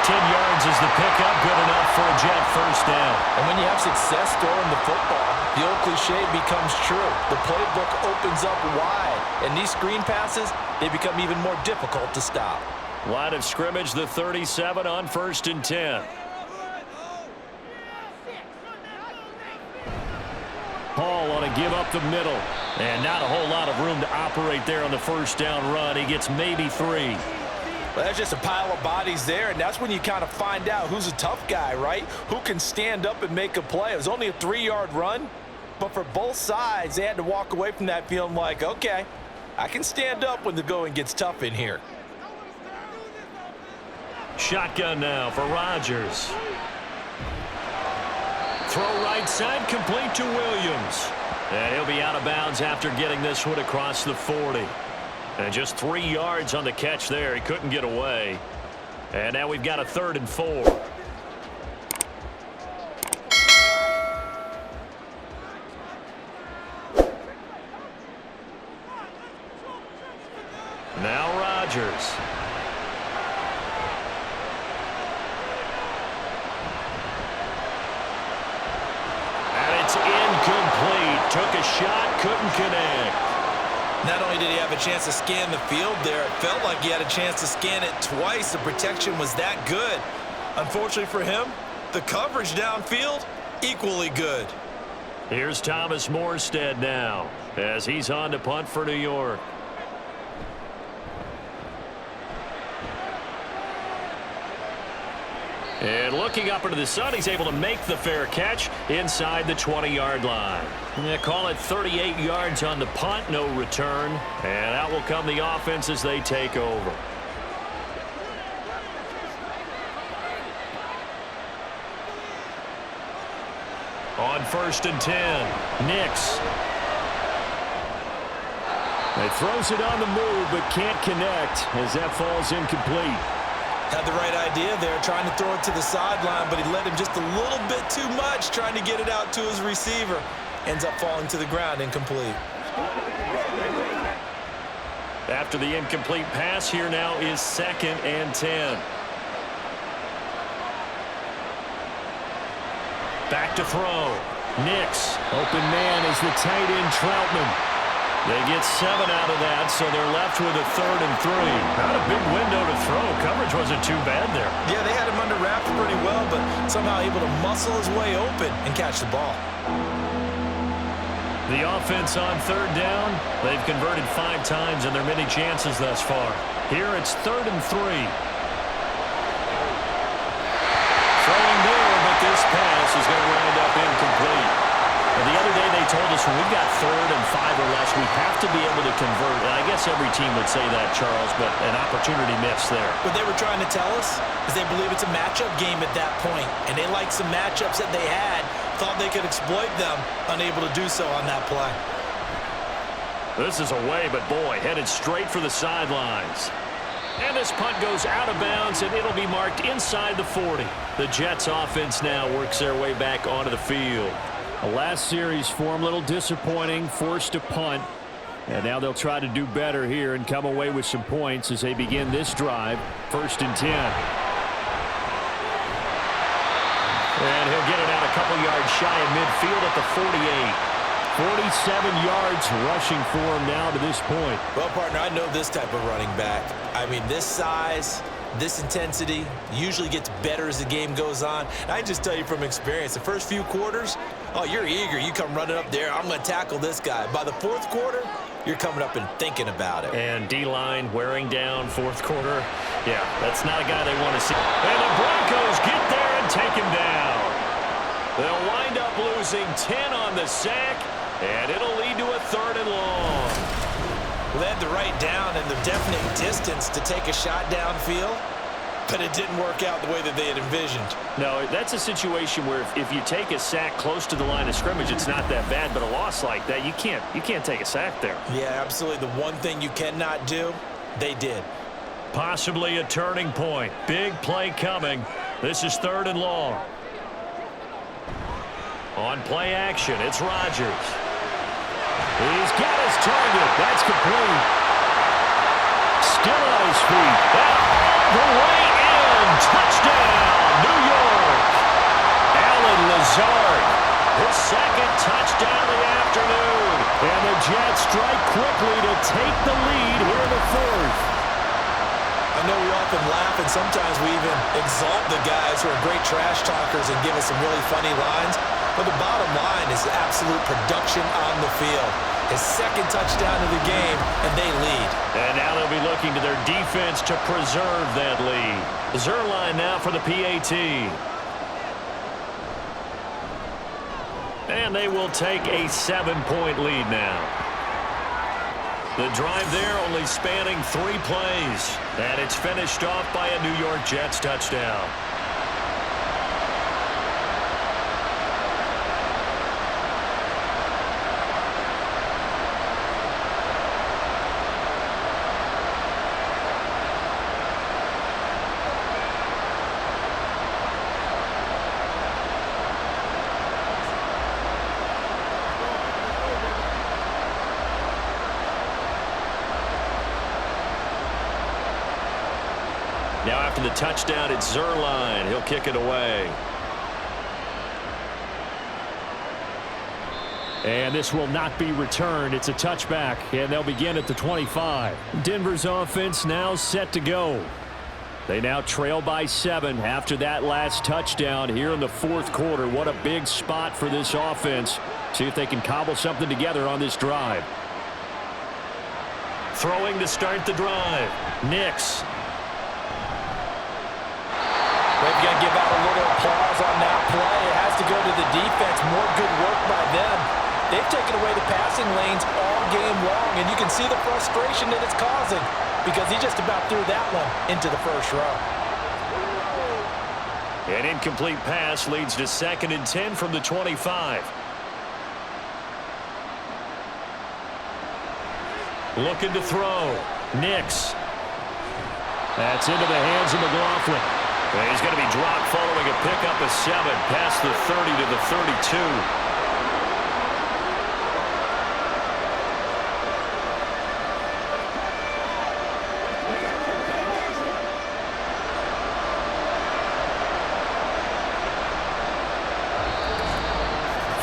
10 yards is the pickup, good enough for a Jet 1st down. And when you have success throwing the football, the old cliche becomes true. The playbook opens up wide, and these screen passes, they become even more difficult to stop. Line of scrimmage, the 37 on 1st and 10. Hall on a give up the middle. And not a whole lot of room to operate there on the first down run. He gets maybe 3. Well, that's just a pile of bodies there, and that's when you kind of find out who's a tough guy, right? Who can stand up and make a play. It was only a 3-yard run, but for both sides, they had to walk away from that feeling like, okay, I can stand up when the going gets tough in here. Shotgun now for Rodgers. Throw right side, complete to Williams. And he'll be out of bounds after getting this one across the 40. And just 3 yards on the catch there. He couldn't get away. And now we've got a 3rd and 4. Now Rodgers. And it's incomplete. Took a shot, couldn't connect. Not only did he have a chance to scan the field there, it felt like he had a chance to scan it twice. The protection was that good. Unfortunately for him, the coverage downfield, equally good. Here's Thomas Morstead now as he's on to punt for New York. And looking up into the sun, he's able to make the fair catch inside the 20-yard line. They call it 38 yards on the punt, no return. And out will come the offense as they take over. On 1st and 10, Nix. He throws it on the move but can't connect as that falls incomplete. Had the right idea there, trying to throw it to the sideline, but he let him just a little bit too much, trying to get it out to his receiver. Ends up falling to the ground, incomplete. After the incomplete pass, here now is 2nd and 10. Back to throw. Nix. Open man is the tight end Troutman. They get 7 out of that, so they're left with a 3rd and 3. Not a big window to throw. Coverage wasn't too bad there. Yeah, they had him under wraps pretty well, but somehow able to muscle his way open and catch the ball. The offense on 3rd down, they've converted 5 times in their many chances thus far. Here it's 3rd and 3. Throwing there, but this pass is going to wind up incomplete. And the other day they told us when we've got 3rd and 5 or less, we have to be able to convert. And I guess every team would say that, Charles, but an opportunity missed there. What they were trying to tell us is they believe it's a matchup game at that point, and they liked some matchups that they had, thought they could exploit them, unable to do so on that play. This is away, but boy, headed straight for the sidelines. And this punt goes out of bounds, and it'll be marked inside the 40. The Jets offense now works their way back onto the field. The last series for him, a little disappointing, forced to punt. And now they'll try to do better here and come away with some points as they begin this drive. 1st and 10. And he'll get it out a couple yards shy of midfield at the 48. 47 yards rushing for him now to this point. Well, partner, I know this type of running back. I mean, this size, this intensity usually gets better as the game goes on. And I just tell you from experience, the first few quarters, oh, you're eager. You come running up there. I'm going to tackle this guy. By the 4th quarter, you're coming up and thinking about it. And D-line wearing down 4th quarter. Yeah, that's not a guy they want to see. And the Broncos get there and take him down. They'll wind up losing 10 on the sack, and it'll lead to a 3rd and long. Well, they had the right down and the definite distance to take a shot downfield, but it didn't work out the way that they had envisioned. No, that's a situation where if you take a sack close to the line of scrimmage, it's not that bad, but a loss like that, you can't take a sack there. Yeah, absolutely. The one thing you cannot do, they did. Possibly a turning point. Big play coming. This is 3rd and long. On play action, it's Rodgers. He's got his target. That's complete. Still on his feet. The way in. Touchdown, New York. Allen Lazard. His 2nd touchdown of the afternoon. And the Jets strike quickly to take the lead here in the 4th. I know we often laugh, and sometimes we even exalt the guys who are great trash talkers and give us some really funny lines. But the bottom line is absolute production on the field. His second touchdown of the game, and they lead. And now they'll be looking to their defense to preserve that lead. Zerline now for the PAT. And they will take a 7-point lead now. The drive there only spanning 3 plays. And it's finished off by a New York Jets touchdown. Now after the touchdown, it's Zerline. He'll kick it away. And this will not be returned. It's a touchback, and they'll begin at the 25. Denver's offense now set to go. They now trail by 7 after that last touchdown here in the fourth quarter. What a big spot for this offense. See if they can cobble something together on this drive. Throwing to start the drive. Nix. We've got to give out a little applause on that play. It has to go to the defense. More good work by them. They've taken away the passing lanes all game long, and you can see the frustration that it's causing because he just about threw that one into the first row. An incomplete pass leads to 2nd and 10 from the 25. Looking to throw. Nix. That's into the hands of McLaughlin. And he's going to be dropped following a pickup of 7 past the 30 to the 32.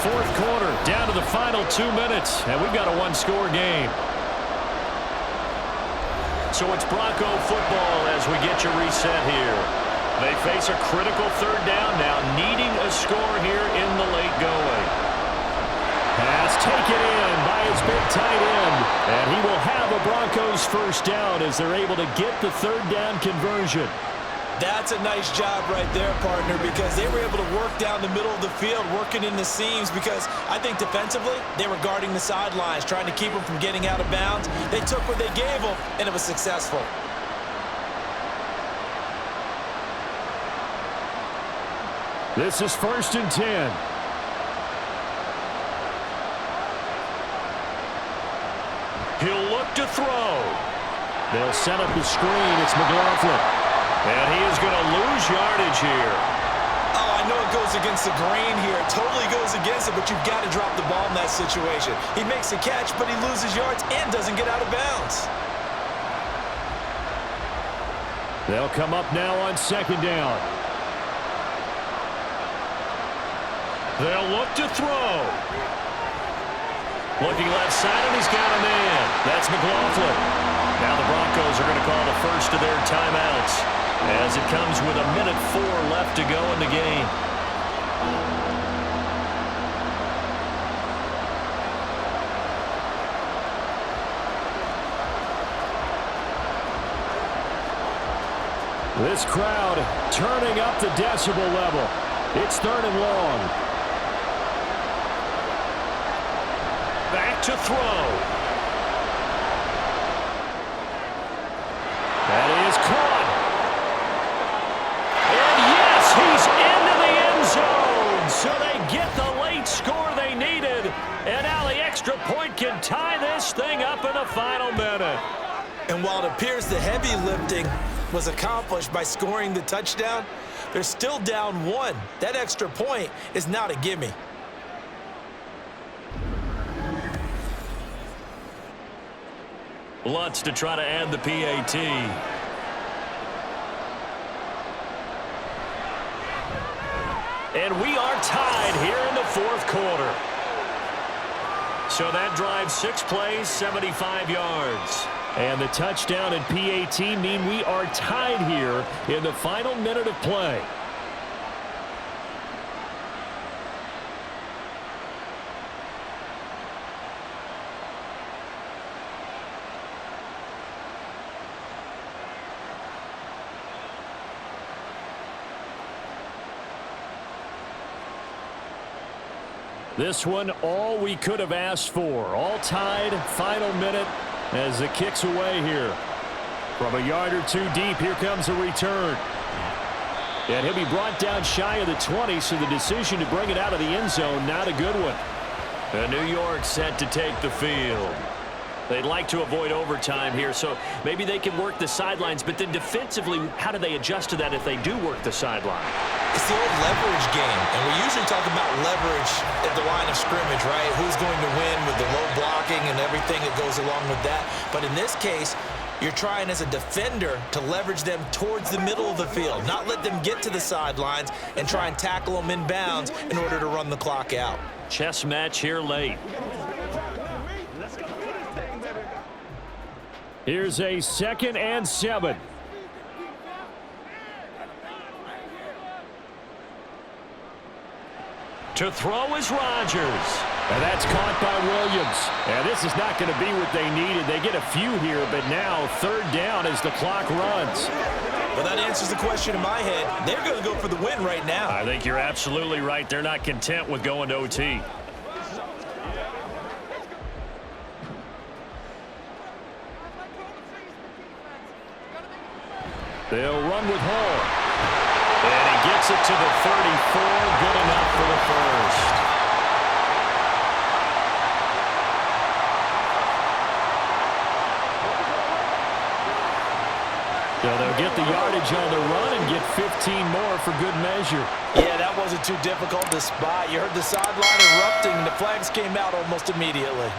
Fourth quarter, down to the final 2 minutes, and we've got a one-score game. So it's Bronco football as we get you reset here. They face a critical 3rd down now, needing a score here in the late going. Pass taken in by his big tight end, and he will have a Broncos first down as they're able to get the 3rd down conversion. That's a nice job right there, partner, because they were able to work down the middle of the field, working in the seams, because I think defensively they were guarding the sidelines, trying to keep them from getting out of bounds. They took what they gave them, and it was successful. This is 1st and 10. He'll look to throw. They'll set up the screen. It's McLaughlin. And he is going to lose yardage here. Oh, I know it goes against the grain here. It totally goes against it, but you've got to drop the ball in that situation. He makes a catch, but he loses yards and doesn't get out of bounds. They'll come up now on 2nd down. They'll look to throw. Looking left side, and he's got a man. That's McLaughlin. Now the Broncos are going to call the first of their timeouts as it comes with 1:04 left to go in the game. This crowd turning up the decibel level. It's 3rd and long. Back to throw. That is caught. And yes, he's into the end zone. So they get the late score they needed. And now the extra point can tie this thing up in the final minute. And while it appears the heavy lifting was accomplished by scoring the touchdown, they're still down 1. That extra point is not a gimme. Lutz to try to add the PAT. And we are tied here in the fourth quarter. So that drive, 6 plays, 75 yards. And the touchdown and PAT mean we are tied here in the final minute of play. This one, all we could have asked for. All tied, final minute as it kicks away here. From a yard or two deep, here comes a return. And he'll be brought down shy of the 20, so the decision to bring it out of the end zone, not a good one. And New York set to take the field. They'd like to avoid overtime here, so maybe they can work the sidelines, but then defensively, how do they adjust to that if they do work the sideline? It's the old leverage game, and we usually talk about leverage at the line of scrimmage, right? Who's going to win with the low blocking and everything that goes along with that. But in this case, you're trying as a defender to leverage them towards the middle of the field, not let them get to the sidelines and try and tackle them in bounds in order to run the clock out. Chess match here late. Here's a 2nd and 7. To throw is Rodgers. And that's caught by Williams. And this is not going to be what they needed. They get a few here, but now 3rd down as the clock runs. Well, that answers the question in my head. They're going to go for the win right now. I think you're absolutely right. They're not content with going to OT. They'll run with Hall. And he gets it to the 34. Good enough for the first. So they'll get the yardage on the run and get 15 more for good measure. Yeah, that wasn't too difficult to spot. You heard the sideline erupting. The flags came out almost immediately.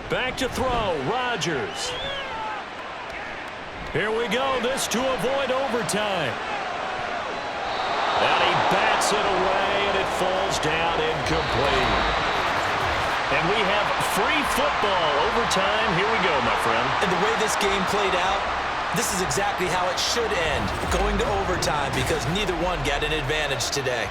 Back to throw, Rodgers. Here we go, this to avoid overtime. And he bats it away, and it falls down incomplete. And we have free football overtime. Here we go, my friend. And the way this game played out, this is exactly how it should end, going to overtime, because neither one got an advantage today.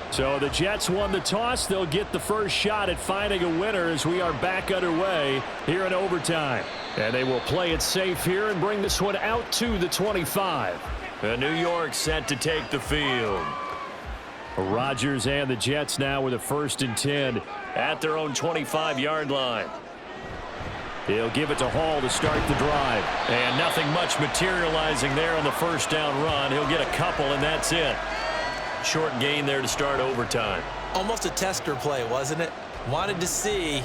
So the Jets won the toss. They'll get the first shot at finding a winner as we are back underway here in overtime. And they will play it safe here and bring this one out to the 25. And New York set to take the field. Rodgers and the Jets now with a 1st and 10 at their own 25-yard line. He'll give it to Hall to start the drive. And nothing much materializing there on the 1st down run. He'll get a couple, and that's it. Short gain there to start overtime. Almost a tester play, wasn't it? Wanted to see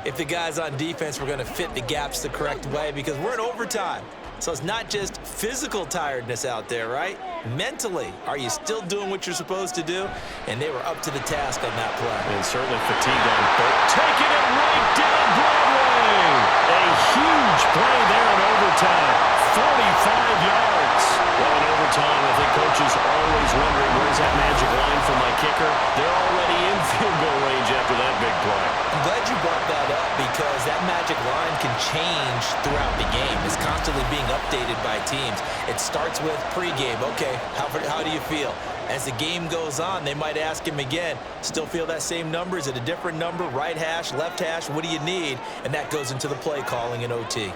if the guys on defense were going to fit the gaps the correct way, because we're in overtime. So it's not just physical tiredness out there, right? Mentally, are you still doing what you're supposed to do? And they were up to the task on that play. And certainly fatigue on third. Taking it right down Broadway. A huge play there in overtime. 45 yards. Well, in overtime, I think coaches are always wondering, where's that magic line for my kicker? They're already in field goal range after that big play. I'm glad you brought that up, because that magic line can change throughout the game. It's constantly being updated by teams. It starts with pregame. Okay, how do you feel? As the game goes on, they might ask him again, still feel that same number? Is it a different number? Right hash, left hash, what do you need? And that goes into the play calling in OT.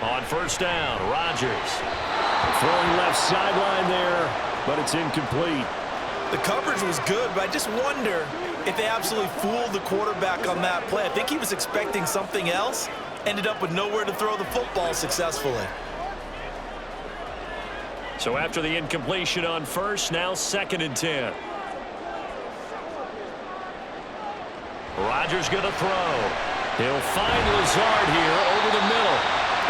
On 1st down, Rodgers. Throwing left sideline there, but it's incomplete. The coverage was good, but I just wonder if they absolutely fooled the quarterback on that play. I think he was expecting something else, ended up with nowhere to throw the football successfully. So after the incompletion on 1st, now 2nd and 10. Rodgers going to throw. He'll find Lazard here over the middle.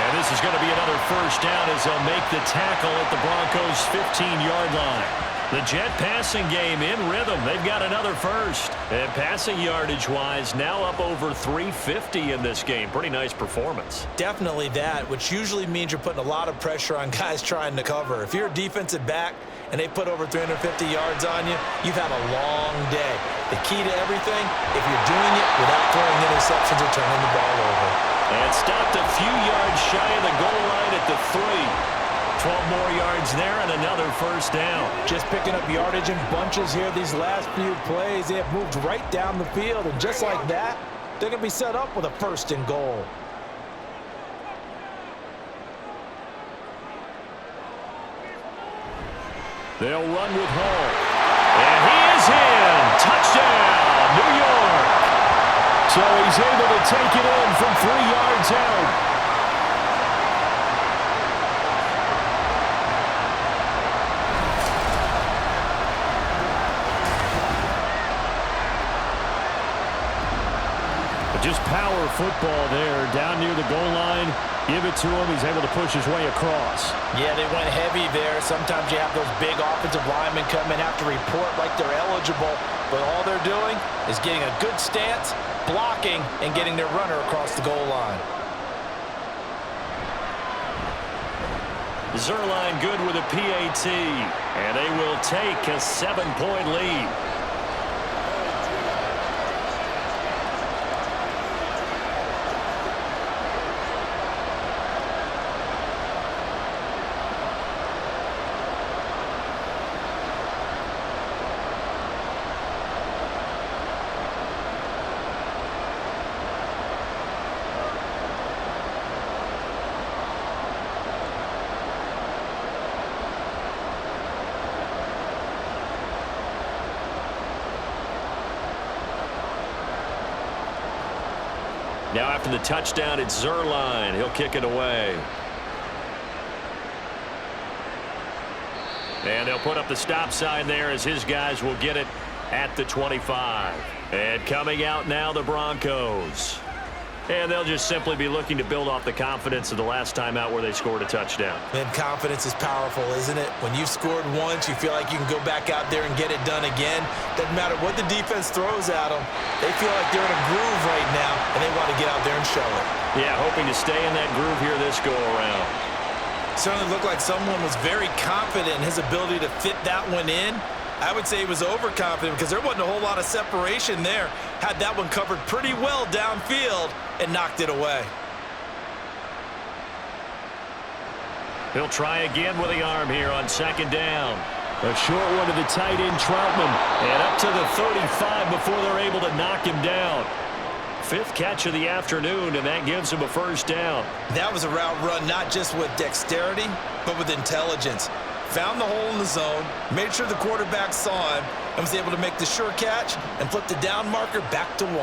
And this is going to be another first down as they'll make the tackle at the Broncos' 15-yard line. The Jet passing game in rhythm. They've got another first. And passing yardage-wise, now up over 350 in this game. Pretty nice performance. Definitely that, which usually means you're putting a lot of pressure on guys trying to cover. If you're a defensive back and they put over 350 yards on you, you've had a long day. The key to everything, if you're doing it without throwing interceptions or turning the ball over. And stopped a few yards shy of the goal line at the 3. 12 more yards there and another first down. Just picking up yardage in bunches here these last few plays. They have moved right down the field, and just like that, they're going to be set up with a first and goal. They'll run with Hall. And he is in. Touchdown, New York. So he's able to take it in from 3 yards out. Just power football there, down near the goal line. Give it to him. He's able to push his way across. Yeah, they went heavy there. Sometimes you have those big offensive linemen come in, have to report like they're eligible, but all they're doing is getting a good stance, blocking, and getting their runner across the goal line. Zerline good with a PAT, and they will take a 7-point lead. Now after the touchdown, it's Zerline. He'll kick it away. And they'll put up the stop sign there as his guys will get it at the 25. And coming out now, the Broncos. And they'll just simply be looking to build off the confidence of the last time out where they scored a touchdown. And confidence is powerful, isn't it? When you've scored once, you feel like you can go back out there and get it done again. Doesn't matter what the defense throws at them. They feel like they're in a groove right now, and they want to get out there and show it. Yeah, hoping to stay in that groove here this go-around. Certainly looked like someone was very confident in his ability to fit that one in. I would say he was overconfident because there wasn't a whole lot of separation there. Had that one covered pretty well downfield and knocked it away. He'll try again with the arm here on second down. A short one to the tight end, Troutman. And up to the 35 before they're able to knock him down. 5th catch of the afternoon, and that gives him a first down. That was a route run not just with dexterity, but with intelligence. Found the hole in the zone, made sure the quarterback saw him, and was able to make the sure catch and flip the down marker back to 1.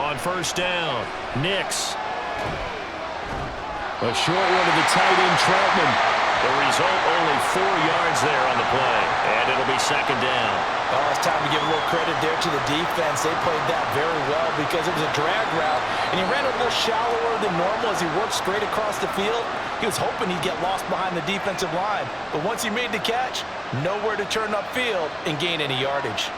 On first down, Nix. A short one to the tight end, Troutman. The result, only 4 yards there on the play, and it'll be second down. Oh, it's time to give a little credit there to the defense. They played that very well because it was a drag route, and he ran a little shallower than normal as he worked straight across the field. He was hoping he'd get lost behind the defensive line, but once he made the catch, nowhere to turn upfield and gain any yardage.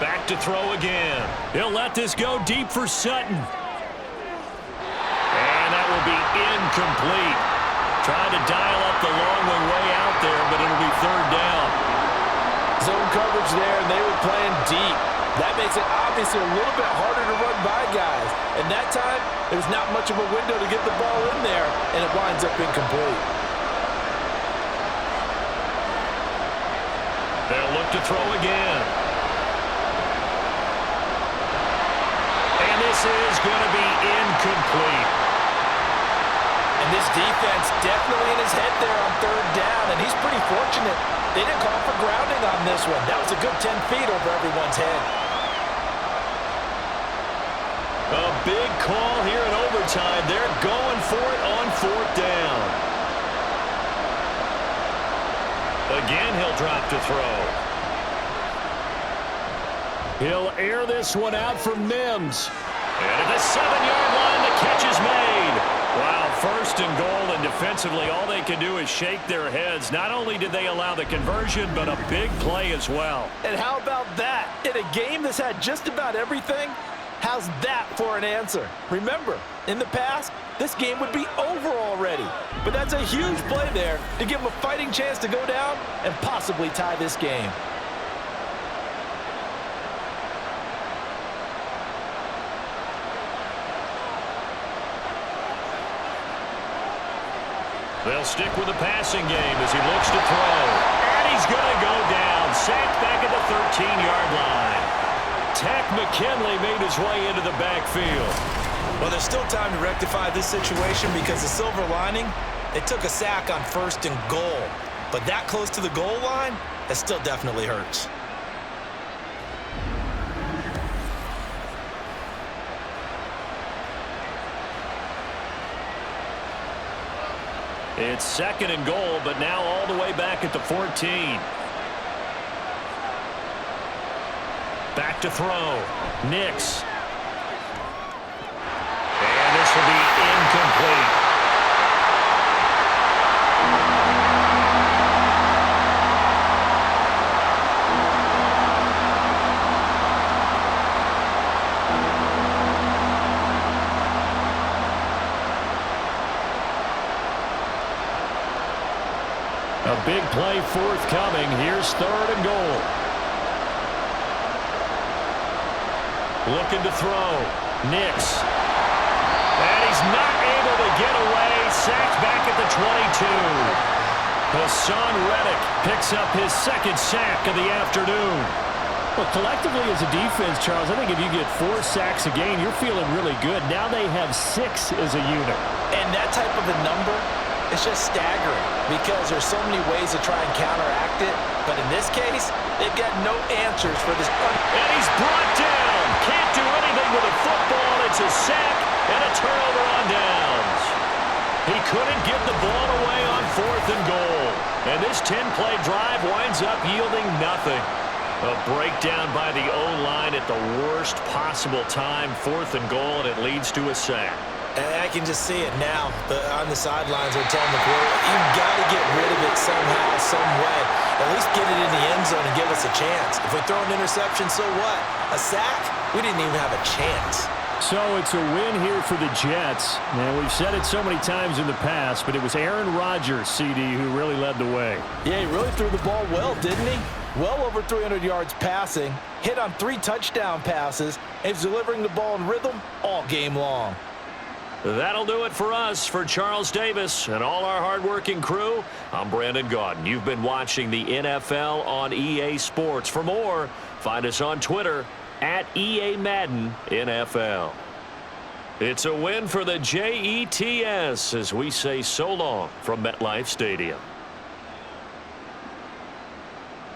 Back to throw again. He'll let this go deep for Sutton. And that will be incomplete. Trying to dial up the long way out there, but it'll be third down. Zone coverage there, and they were playing deep. That makes it obviously a little bit harder to run by guys. And that time, there's not much of a window to get the ball in there, and it winds up incomplete. They'll look to throw again. And this is going to be incomplete. And this defense definitely in his head there on third down, and he's pretty fortunate. They didn't call for grounding on this one. That was a good 10 feet over everyone's head. A big call here in overtime. They're going for it on fourth down. Again, he'll drop to throw. He'll air this one out for Mims. And at the 7-yard line, the catch is made. Wow, first and goal, and defensively, all they can do is shake their heads. Not only did they allow the conversion, but a big play as well. And how about that? In a game that's had just about everything, how's that for an answer? Remember, in the past, this game would be over already. But that's a huge play there to give them a fighting chance to go down and possibly tie this game. They'll stick with the passing game as he looks to throw. And he's going to go down. Sacked back at the 13-yard line. Tack McKinley made his way into the backfield. Well, there's still time to rectify this situation because the silver lining, they took a sack on 1st and goal. But that close to the goal line, that still definitely hurts. It's 2nd and goal, but now all the way back at the 14. Back to throw. Nix. And this will be incomplete. A big play forthcoming. Here's 3rd and goal. Looking to throw. Nix. And he's not able to get away. Sacked back at the 22. Hassan Reddick picks up his 2nd sack of the afternoon. Well, collectively as a defense, Charles, I think if you get 4 sacks a game, you're feeling really good. Now they have 6 as a unit. And that type of a number, it's just staggering because there's so many ways to try and counteract it. But in this case, they've got no answers for this. And he's brought down. Can't do anything with a football. It's a sack and a turnover on downs. He couldn't get the ball away on 4th and goal. And this 10-play drive winds up yielding nothing. A breakdown by the O-line at the worst possible time. 4th and goal, and it leads to a sack. And I can just see it now. On the sidelines, they're telling McCoy, you've got to get rid of it somehow, some way. At least get it in the end zone and give us a chance. If we throw an interception, so what? A sack? We didn't even have a chance. So it's a win here for the Jets. And we've said it so many times in the past, but it was Aaron Rodgers, CD, who really led the way. Yeah, he really threw the ball well, didn't he? Well over 300 yards passing, hit on 3 touchdown passes, and he's delivering the ball in rhythm all game long. That'll do it for us. For Charles Davis and all our hardworking crew, I'm Brandon Gaudin. You've been watching the NFL on EA Sports. For more, find us on Twitter at EA Madden NFL. It's a win for the Jets as we say so long from MetLife Stadium.